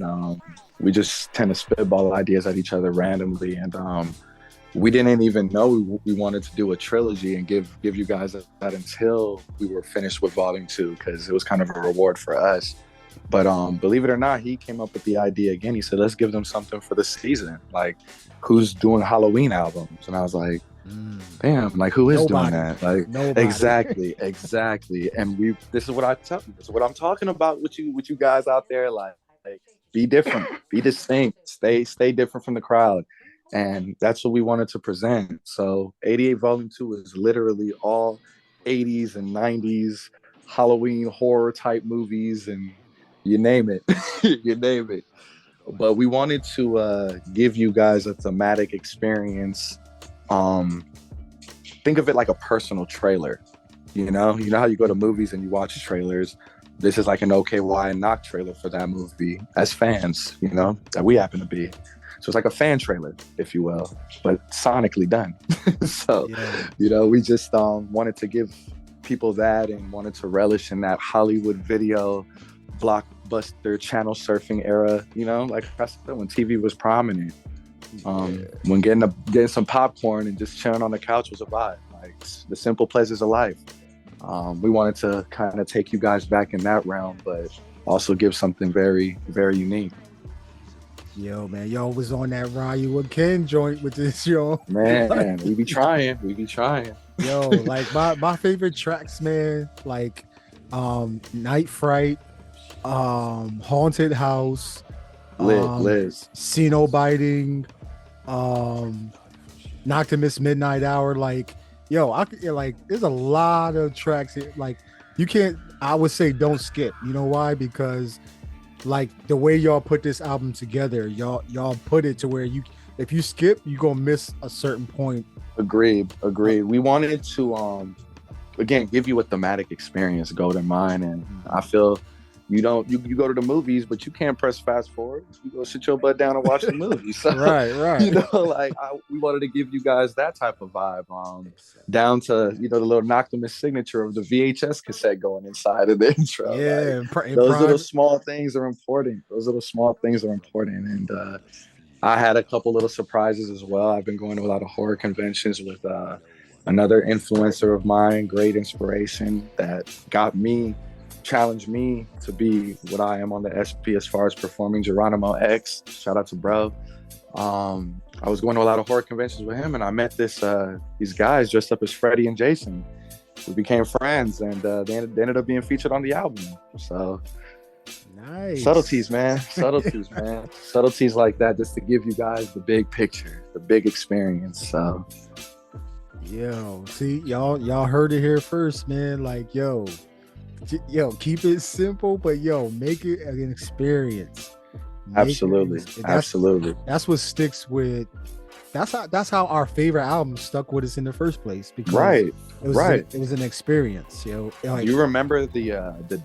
We just tend to spitball ideas at each other randomly, and we didn't even know we wanted to do a trilogy and give you guys that until we were finished with Volume 2, because it was kind of a reward for us. But believe it or not, he came up with the idea again. He said, let's give them something for the season. Like, who's doing Halloween albums? And I was like, damn, like, who is doing that? Like, nobody. Exactly. And this is what I'm talking about with you guys out there. Like, be different, be distinct, stay different from the crowd. And that's what we wanted to present. So 88 Volume 2 is literally all 80s and 90s Halloween horror type movies, and you name it. But we wanted to give you guys a thematic experience. Think of it like a personal trailer. You know how you go to movies and you watch trailers. This is like an OhKayWhy and Knock trailer for that movie as fans, that we happen to be. So it's like a fan trailer, if you will, but sonically done. So, we just wanted to give people that, and wanted to relish in that Hollywood video blockbuster channel surfing era, like I said, when TV was prominent. When getting some popcorn and just chilling on the couch was a vibe, like the simple pleasures of life. We wanted to kind of take you guys back in that realm, but also give something very, very unique. Yo, man, y'all was on that Ryu and Ken joint with this, yo. Man, we be trying. Yo, like, my favorite tracks, man, like Night Fright, Haunted House, Liz, Ceno Biting, Noctimus Midnight Hour. Like, yo, there's a lot of tracks here. Like, you can't, I would say don't skip. You know why? Because, like, the way y'all put this album together, y'all put it to where if you skip, you're gonna miss a certain point. Agreed. We wanted to again give you a thematic experience, Golden Mind, and I feel you go to the movies, but you can't press fast forward. You go sit your butt down and watch the movie. So, right. We wanted to give you guys that type of vibe, down to the little Noctimus signature of the VHS cassette going inside of the intro. Yeah, those little small things are important. And I had a couple little surprises as well. I've been going to a lot of horror conventions with another influencer of mine, great inspiration that got me challenged me to be what I am on the SP as far as performing Geronimo X. Shout out to bro. I was going to a lot of horror conventions with him, and I met these guys dressed up as Freddy and Jason. We became friends, and they ended up being featured on the album. So nice. Subtleties, man. Subtleties, man. Subtleties like that, just to give you guys the big picture, the big experience. So yo, see, y'all heard it here first, man. Like, yo, keep it simple, but make it an experience. Absolutely. That's what sticks with. That's how our favorite album stuck with us in the first place. Because it was an experience. Like, you remember the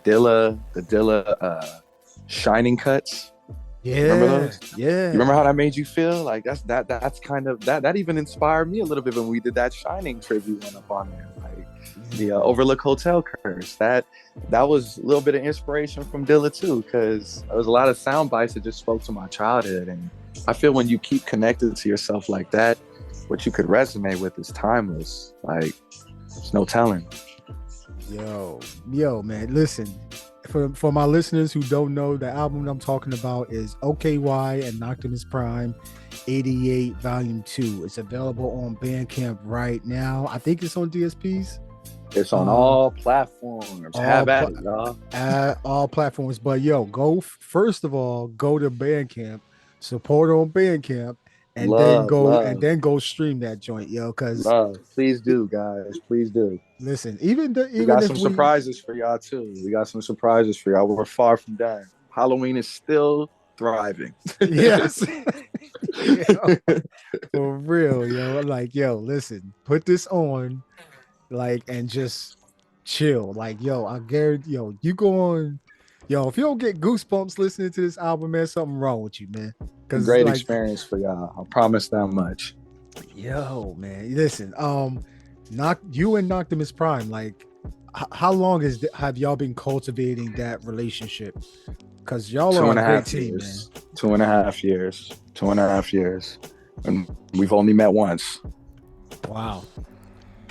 Dilla Shining cuts? Yeah. Remember those? Yeah. You remember how that made you feel? Like that's kind of that even inspired me a little bit when we did that Shining tribute one up on there. Like the Overlook Hotel curse. That was a little bit of inspiration from Dilla too, because there was a lot of sound bites that just spoke to my childhood. And I feel when you keep connected to yourself like that, what you could resonate with is timeless. Like, there's no telling. Yo, man, listen. For my listeners who don't know, the album I'm talking about is OhKayWhy and Optimus Prime 88 Volume 2. It's available on Bandcamp right now. I think it's on DSPs. It's on all platforms. Have at it, y'all. All platforms. But first of all, go to Bandcamp, support on Bandcamp, and then go stream that joint, because please do, guys. Please do. Listen, we got some surprises for y'all too. We're far from done. Halloween is still thriving. Yes. For real, like, listen, put this on, like, and just chill. Like, I guarantee, you go on, if you don't get goosebumps listening to this album, man, something wrong with you, man. Great experience for y'all. I promise that much. Yo, man, listen, you and Optimus Prime, like, how long have y'all been cultivating that relationship? Because y'all are a great team, man. 2.5 years. 2.5 years. And we've only met once. Wow.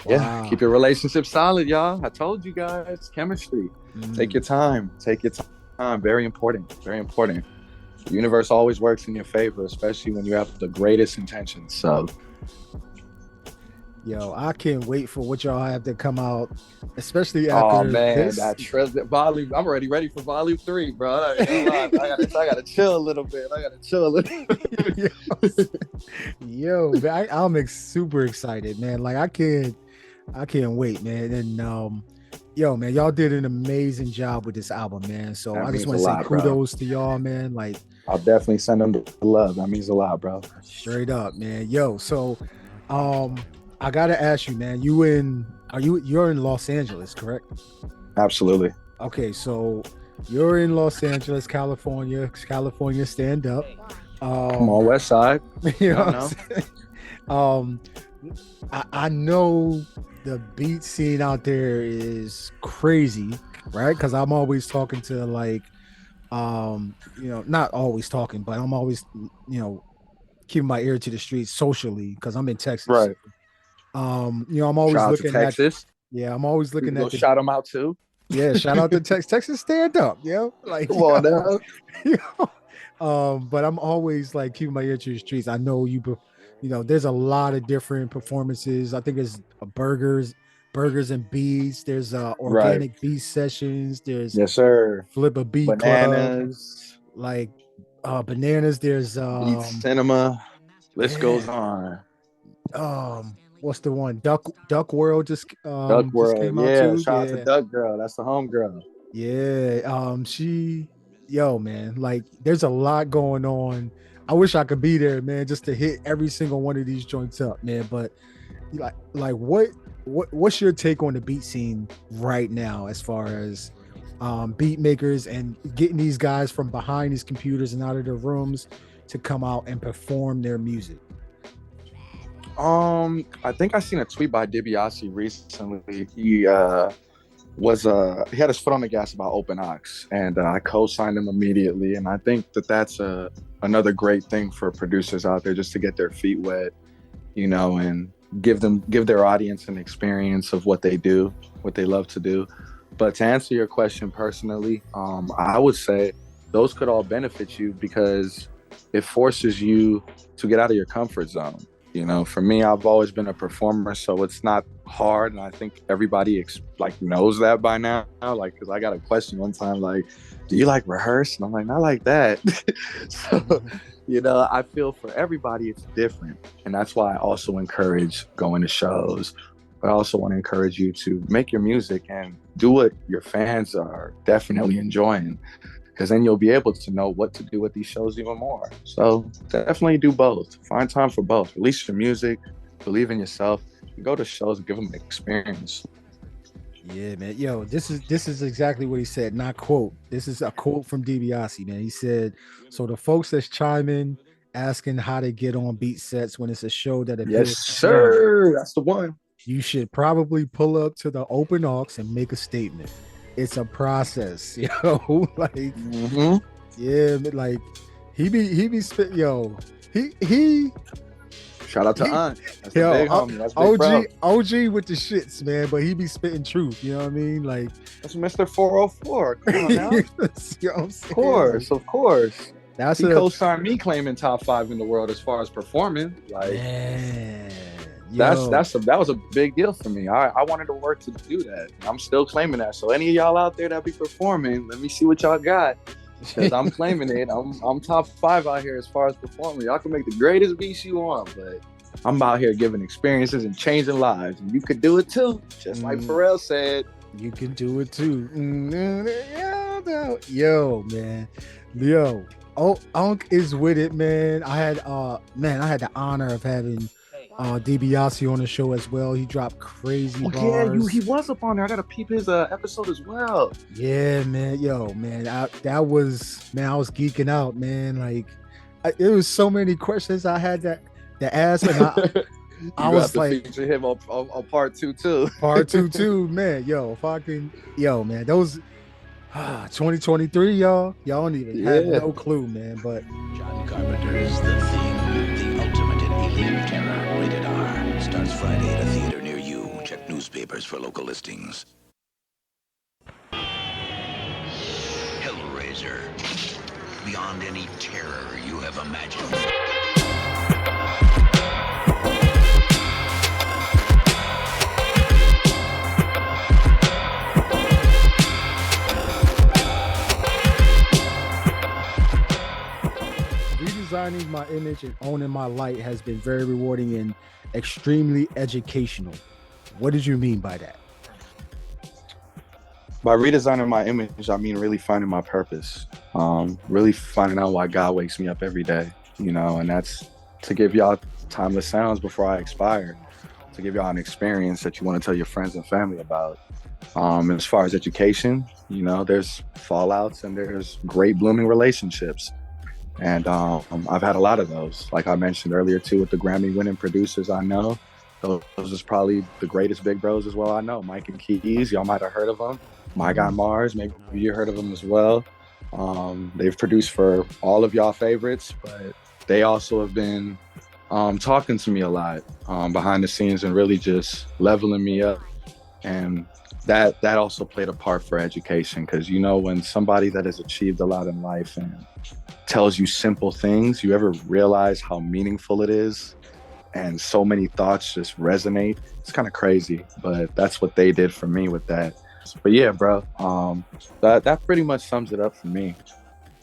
Yeah, keep your relationship solid, y'all. I told you guys, chemistry. Take your time. Very important. Very important. The universe always works in your favor, especially when you have the greatest intentions. So, I can't wait for what y'all have to come out, especially after this. Volume. I'm already ready for Volume 3, bro. I gotta chill a little bit. Man, I'm super excited, man. Like, I can't wait, man. And man, y'all did an amazing job with this album, man. So I just want to say kudos to y'all, man. Like, I'll definitely send them the love. That means a lot, bro. Straight up, man. So I gotta ask you, man, you're in Los Angeles, correct? Absolutely. Okay, so you're in Los Angeles, California stand up. Come on, West Side. I know the beat scene out there is crazy, right? Because I'm always talking to, like, not always talking, but I'm always, keeping my ear to the streets socially because I'm in Texas. Right. I'm always looking at Texas. I'm always looking at shout them out too. Yeah, shout out to Texas stand up, like, come on now. But I'm always, like, keeping my ear to the streets. I know there's a lot of different performances. I think there's burgers and beats. There's organic beat sessions. There's yes, sir. Flip a Beat Bananas. Club, like Bananas. There's Beat Cinema. List goes on. What's the one? Duck World just Duck World. Just came out too. Shout out to Duck Girl. That's the home girl. Yeah. Man, like, there's a lot going on. I wish I could be there, man, just to hit every single one of these joints up, man. But like what's your take on the beat scene right now, as far as beat makers and getting these guys from behind these computers and out of their rooms to come out and perform their music? I think I seen a tweet by Dibia recently. He had his foot on the gas about Open Ox, and I co-signed him immediately. And I think that's another great thing for producers out there, just to get their feet wet, and give their audience an experience of what they do, what they love to do. But to answer your question personally, I would say those could all benefit you because it forces you to get out of your comfort zone. You know, for me, I've always been a performer, so it's not hard, and I think everybody like knows that by now. Like, because I got a question one time, like, "Do you like rehearse?" And I'm like, "Not like that." So, you know, I feel for everybody it's different, and that's why I also encourage going to shows. But I also want to encourage you to make your music and do what your fans are definitely enjoying, because then you'll be able to know what to do at these shows even more. So definitely do both. Find time for both. Release your music, believe in yourself, and go to shows and give them an experience. Yeah, man. Yo, this is exactly what he said. Not quote. This is a quote from DiBiase, man. He said, "So the folks that's chiming, asking how to get on beat sets when it's a show that Yes, appears to them, sir. That's the one. you should probably pull up to the open aux and make a statement. It's a process, like, yeah, man, like he be spit, yo, he Shout out to Aunt. That's yo, a big homie. That's big bro. OG with the shits, man. But he be spitting truth. You know what I mean? Like, That's Mr. 404. Come on now. you know what I'm saying? Of course. That's He a co-signed me claiming top 5 in the world as far as performing. Like, man. that was a big deal for me. I wanted to work to do that. I'm still claiming that. So any of y'all out there that be performing, let me see what y'all got. Because I'm claiming it. I'm top 5 out here as far as performing. Y'all can make the greatest beats you want, but I'm out here giving experiences and changing lives. And you could do it too, just like Pharrell said. You can do it too. Yo, man. Yo. Oh, Unc is with it, man. I had the honor of having DiBiase on the show as well. He dropped crazy bars. Yeah, he was up on there. I gotta peep his episode as well. Yeah, man. Yo, man, I was geeking out, man. Like, it was so many questions I had to ask, and I was like, feature him on part 2 too. Part 2 too, man. Yo, man. Those 2023, y'all don't even have no clue, man. But John Carpenter's The Thing, the ultimate in alien terror, rated R, starts Friday at a theater near you. Check newspapers for local listings. Hellraiser, beyond any terror you have imagined. Redesigning my image and owning my light has been very rewarding and extremely educational. What did you mean by that? By redesigning my image, I mean really finding my purpose. Really finding out why God wakes me up every day, and that's to give y'all timeless sounds before I expire, to give y'all an experience that you want to tell your friends and family about. As far as education, there's fallouts and there's great blooming relationships. And I've had a lot of those. Like I mentioned earlier too, with the Grammy-winning producers I know, those is probably the greatest big bros as well I know. Mike and Keys, y'all might have heard of them. My Guy Mars, maybe you heard of them as well. They've produced for all of y'all favorites, but they also have been talking to me a lot behind the scenes and really just leveling me up. And that also played a part for education, because when somebody that has achieved a lot in life and tells you simple things, you ever realize how meaningful it is, and so many thoughts just resonate. It's kind of crazy, but that's what they did for me with that. But yeah, bro, that pretty much sums it up for me.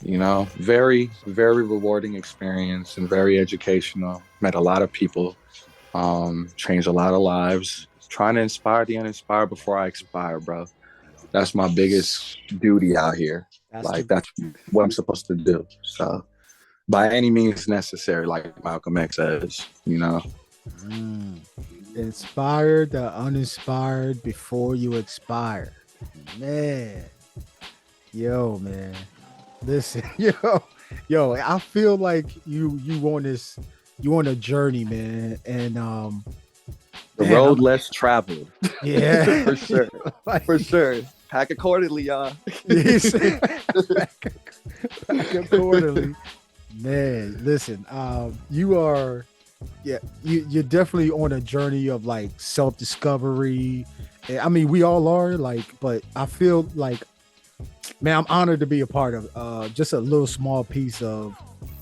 Very, very rewarding experience and very educational. Met a lot of people, changed a lot of lives. Trying to inspire the uninspired before I expire, bro. That's my biggest duty out here. That's what I'm supposed to do. So, by any means necessary, like Malcolm X says, Inspire the uninspired before you expire. Man. Yo, man. Listen, yo, I feel like you on a journey, man. And the road less traveled. Yeah. For sure. For sure. Pack accordingly, y'all. Pack accordingly. Man, listen, you're definitely on a journey of like self-discovery I mean, we all are, like, but I feel like, man, I'm honored to be a part of just a little small piece of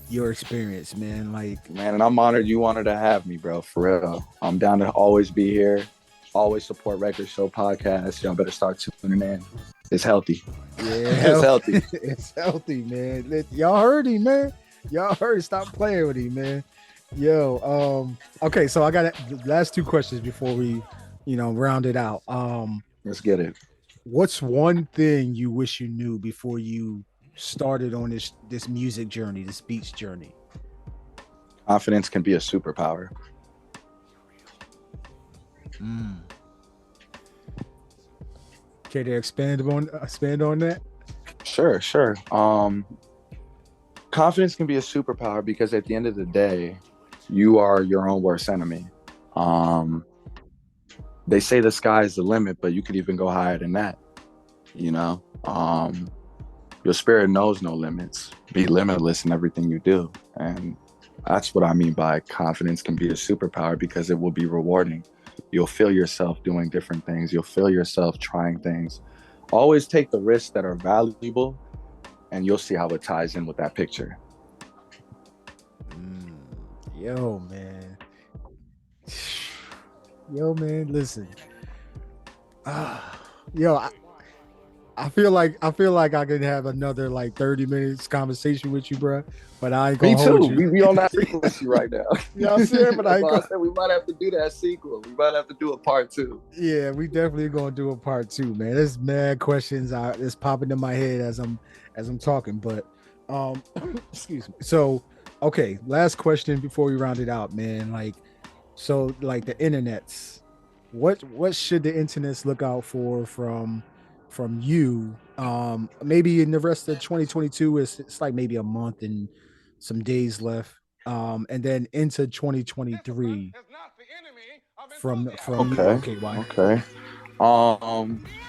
your experience, man. Like, Man, and I'm honored you wanted to have me, bro. For real. I'm down to always be here. Always support Record Show Podcast. Y'all better start tuning in. It's healthy. yeah, It's healthy. It's healthy, man. Y'all heard him, man. Y'all heard. Stop playing with him, man. Yo, okay, so I got the last two questions before we, round it out. Let's get it. What's one thing you wish you knew before you started on this music journey, this beats journey? Confidence can be a superpower. Can they expand on that? Sure. Confidence can be a superpower because at the end of the day, you are your own worst enemy. They say the sky is the limit, but you could even go higher than that. Your spirit knows no limits. Be limitless in everything you do. And that's what I mean by confidence can be a superpower, because it will be rewarding. You'll feel yourself doing different things. You'll feel yourself trying things. Always take the risks that are valuable, and you'll see how it ties in with that picture. Yo, man, listen. I feel like I could have another like 30 minutes conversation with you, bro. But I ain't gonna hold you. We on that frequency right now. You know what I'm saying? But I said we might have to do that sequel. We might have to do a part 2. Yeah, we definitely gonna do a part 2, man. There's mad questions that's popping in my head as I'm talking. But excuse me. So, okay, last question before we round it out, man. Like the internets. What should the internets look out for from you? Maybe in the rest of 2022, it's like maybe a month and some days left. And then into 2023 from OhKayWhy. Okay.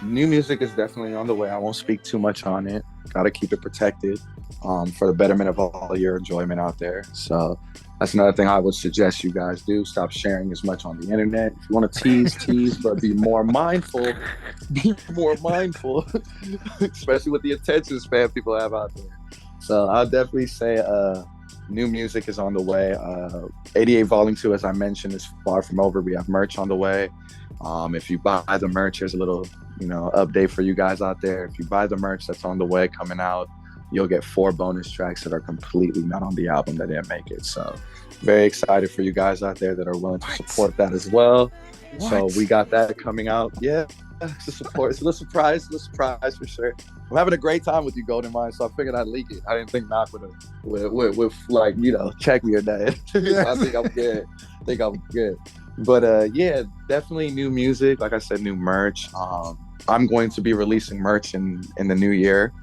New music is definitely on the way. I won't speak too much on it. Gotta keep it protected for the betterment of all your enjoyment out there. So that's another thing I would suggest you guys do. Stop sharing as much on the internet. If you want to tease, but be more mindful. Be more mindful, especially with the attention span people have out there. So I'll definitely say new music is on the way. 88 Volume 2, as I mentioned, is far from over. We have merch on the way. If you buy the merch, there's a little, update for you guys out there. If you buy the merch that's on the way coming out, you'll get 4 bonus tracks that are completely not on the album that didn't make it. So very excited for you guys out there that are willing to support that as well. So we got that coming out. Yeah, it's a support. It's a little surprise for sure. I'm having a great time with you, Golden Mind, so I figured I'd leak it. I didn't think Knock would like, check me or that. So I think I'm good. But yeah, definitely new music. Like I said, new merch. I'm going to be releasing merch in the new year.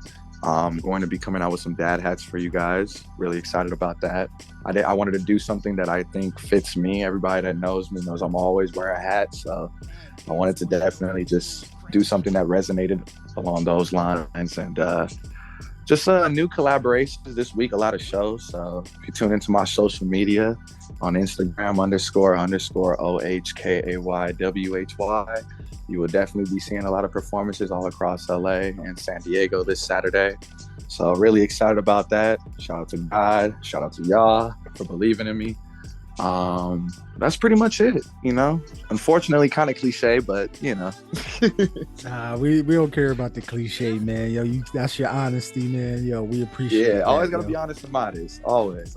I'm going to be coming out with some dad hats for you guys. Really excited about that. I wanted to do something that I think fits me. Everybody that knows me knows I'm always wearing a hat. So I wanted to definitely just do something that resonated along those lines. And just new collaborations this week, a lot of shows. So if you tune into my social media on Instagram __OhKayWhy, you will definitely be seeing a lot of performances all across LA and San Diego this Saturday. So really excited about that. Shout out to God, shout out to y'all for believing in me. That's pretty much it, Unfortunately, kind of cliche, but we don't care about the cliche, man. Yo, that's your honesty, man. Yo, we appreciate it. Yeah, always gotta be honest and modest. Always.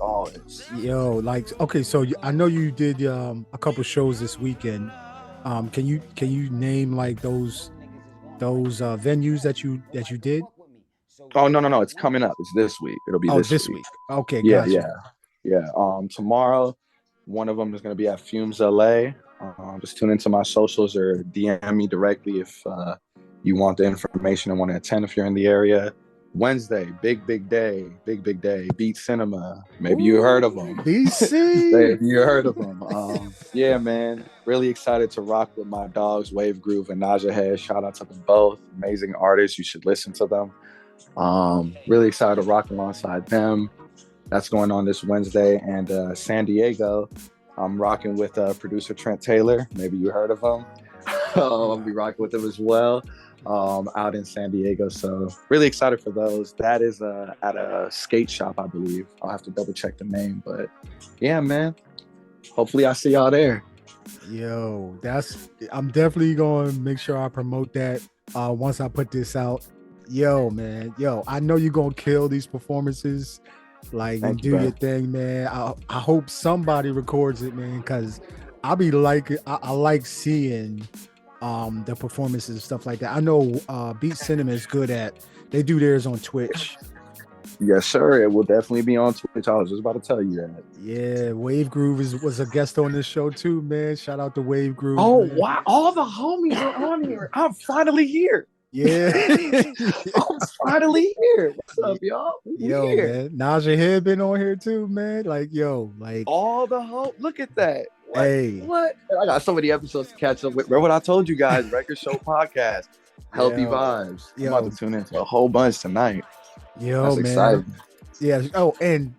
Yo, okay, so I know you did a couple shows this weekend. Can you name like those venues that you did? Oh no, it's coming up. It's this week. It'll be this week. Okay, yeah, gotcha. Yeah. Tomorrow, one of them is going to be at Fumes LA. Just tune into my socials or DM me directly if you want the information and want to attend if you're in the area. Wednesday, big day, Beat Cinema. Maybe you heard of them. BC. Maybe you heard of them. Yeah, man. Really excited to rock with my dogs, Wave Groove and Naja Head. Shout out to them both. Amazing artists. You should listen to them. Really excited to rock alongside them. That's going on this Wednesday. And San Diego, I'm rocking with producer Trent Taylor. Maybe you heard of him. I'll be rocking with them as well, out in San Diego. So really excited for those. That is at a skate shop, I believe. I'll have to double check the name, but yeah, man. Hopefully I see y'all there. Yo, I'm definitely going to make sure I promote that once I put this out. Yo, man. Yo, I know you're going to kill these performances. Like, and do your thing, man. I hope somebody records it, man, because I like seeing the performances and stuff like that. I know Beat Cinema is good at, they do theirs on Twitch. Yes, sir. It will definitely be on Twitch. I was just about to tell you that. Yeah, Wave Groove was a guest on this show too, man. Shout out to Wave Groove. Oh, man. wow. All the homies are on here. I'm finally here. Yeah. I'm finally here. What's up, y'all? Yo, man. Naja Head been on here too, man. Like, yo, like all the look at that. Like, hey. What? I got so many episodes to catch up with. Remember what I told you guys, Record Show Podcast. Healthy vibes. I'm about to tune into a whole bunch tonight. Yo, that's man. Exciting. Yeah. Oh, and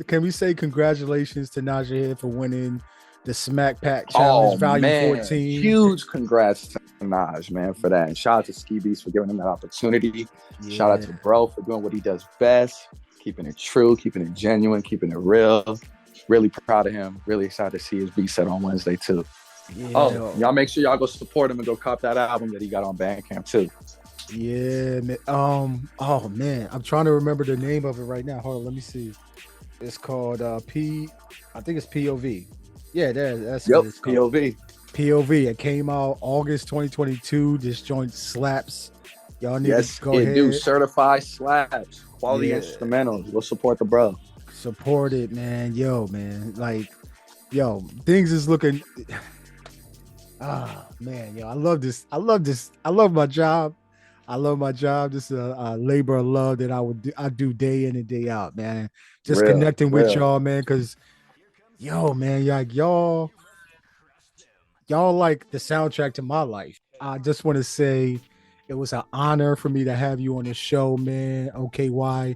can we say congratulations to Naja Head for winning the Smack Pack Challenge Volume 14. Huge congrats to Naj, man, for that. And shout out to Ski Beast for giving him that opportunity. Yeah. Shout out to Bro for doing what he does best, keeping it true, keeping it genuine, keeping it real. Really proud of him. Really excited to see his beat set on Wednesday too. Yeah. Oh, y'all make sure y'all go support him and go cop that album that he got on Bandcamp too. Yeah, man. Oh man, I'm trying to remember the name of it right now. Hold on, let me see. It's called I think it's POV. Yeah, that's what it's called. POV. It came out August 2022. This joint slaps. Y'all need to go ahead. Do certified slaps, quality instrumentals. Go support the bro. Support it, man. Yo, man. Like, yo, things is looking. Man, yo, I love this. I love my job. This is a labor of love that I do day in and day out, man. Just connecting with y'all, man, because yo, man, y'all like the soundtrack to my life. I just want to say it was an honor for me to have you on the show, man. OhKayWhy.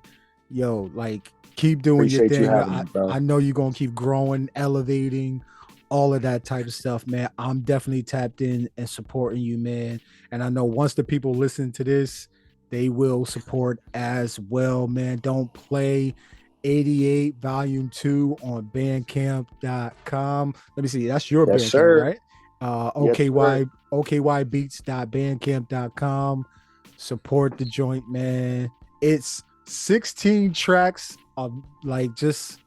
Yo, like, keep doing your thing. I know you're going to keep growing, elevating, all of that type of stuff, man. I'm definitely tapped in and supporting you, man. And I know once the people listen to this, they will support as well, man. Don't play 88 Volume 2 on Bandcamp.com. Let me see. That's your Bandcamp, right? OhKayWhy, OhKayWhyBeats.bandcamp.com. Support the joint, man. It's 16 tracks of like just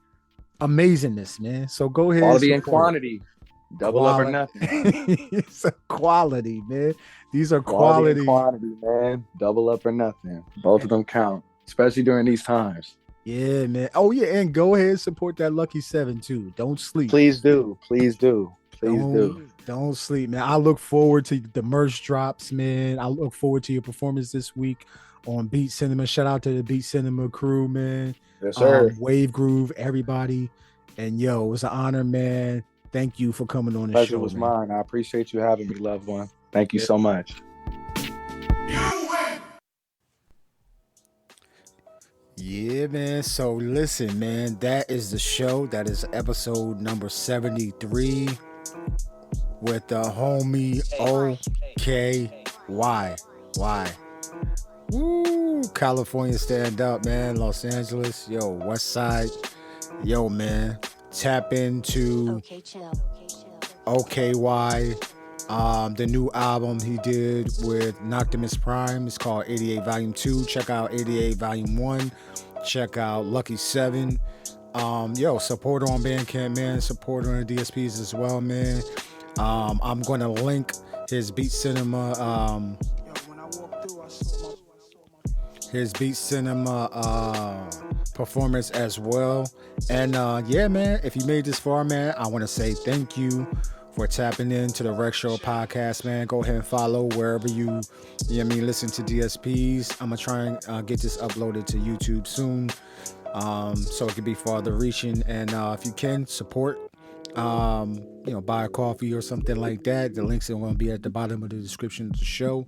amazingness, man. So go ahead. Quality and quantity. Double up or nothing. It's a quality, man. These are quality. Quantity, man. Double up or nothing. Both of them count, especially during these times. Yeah, man. Oh, yeah. And go ahead and support that Lucky 7 too. Don't sleep. Please do. Don't sleep, man. I look forward to the merch drops, man. I look forward to your performance this week on Beat Cinema. Shout out to the Beat Cinema crew, man. Yes, sir. Wave Groove, everybody. And yo, it was an honor, man. Thank you for coming on the show. Pleasure was mine. I appreciate you having me, loved one. Thank you so much. Yeah, man. So listen, man, that is the show. That is episode number 73 with the homie OhKayWhy. Why? Woo! California stand up, man. Los Angeles, yo, West Side, yo, man. Tap into OhKayWhy. The new album he did with Noctimus Prime is called 88 Volume 2. Check out 88 Volume 1. Check out Lucky 7. Support on Bandcamp, man. Support on the DSPs as well, man. I'm going to link his Beat Cinema performance as well. And yeah, man, if you made this far, man, I want to say thank you for tapping into the Rec Show podcast, man. Go ahead and follow wherever you listen to DSPs. I'm gonna try and get this uploaded to YouTube soon, so it can be farther reaching. And if you can support, buy a coffee or something like that. The links are going to be at the bottom of the description of the show.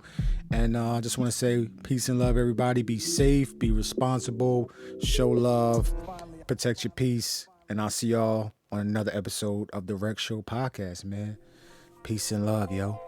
And I just want to say peace and love, everybody. Be safe, be responsible, show love, protect your peace. And I'll see y'all on another episode of the Rec Show podcast, man. Peace and love, yo.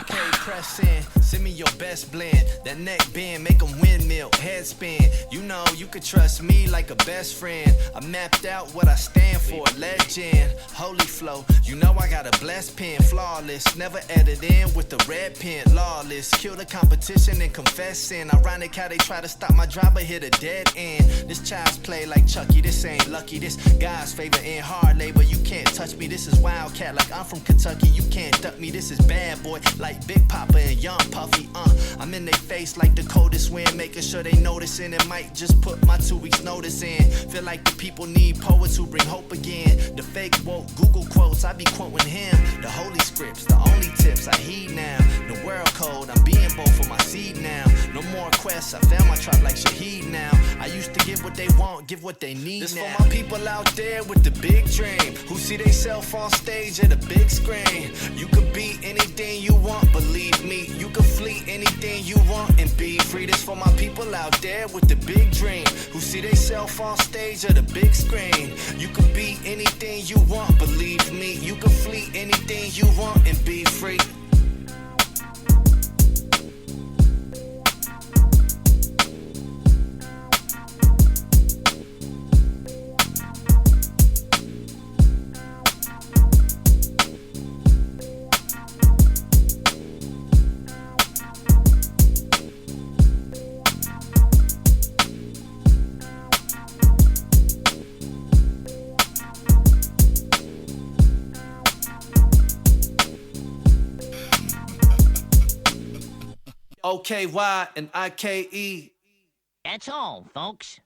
Okay, press in, send me your best blend. That neck bend, make 'em windmill, head spin. You know you can trust me like a best friend. I mapped out what I stand for, legend. Holy flow, you know I got a blessed pen, flawless. Never edit in with the red pen, lawless. Kill the competition and confess sin. Ironic how they try to stop my drive but hit a dead end. This child's play like Chucky, this ain't lucky. This God's favor in hard labor, you can't touch me. This is Wildcat like I'm from Kentucky, you can't duck me. This is bad boy like Big Papa and Young Puffy. I'm in their face like the coldest wind, making sure they noticing. And might just put my 2 weeks notice in. Feel like the people need poets who bring hope again. The fake woke Google quotes, I be quoting him. The holy scripts, the only tips I heed now. The world code, I'm being bold for my seed now. No more quests, I found my tribe like Shaheed now. I used to give what they want, give what they need this now. This for my people out there with the big dream, who see they self on stage at a big screen. You could be anything you want, believe me. You could flee anything you want and be free. This for my people out there with the big dream, who see they self on stage at a big screen. You could be anything you want, believe me. You could flee anything you want and be free. OhKayWhy and IKE. That's all, folks.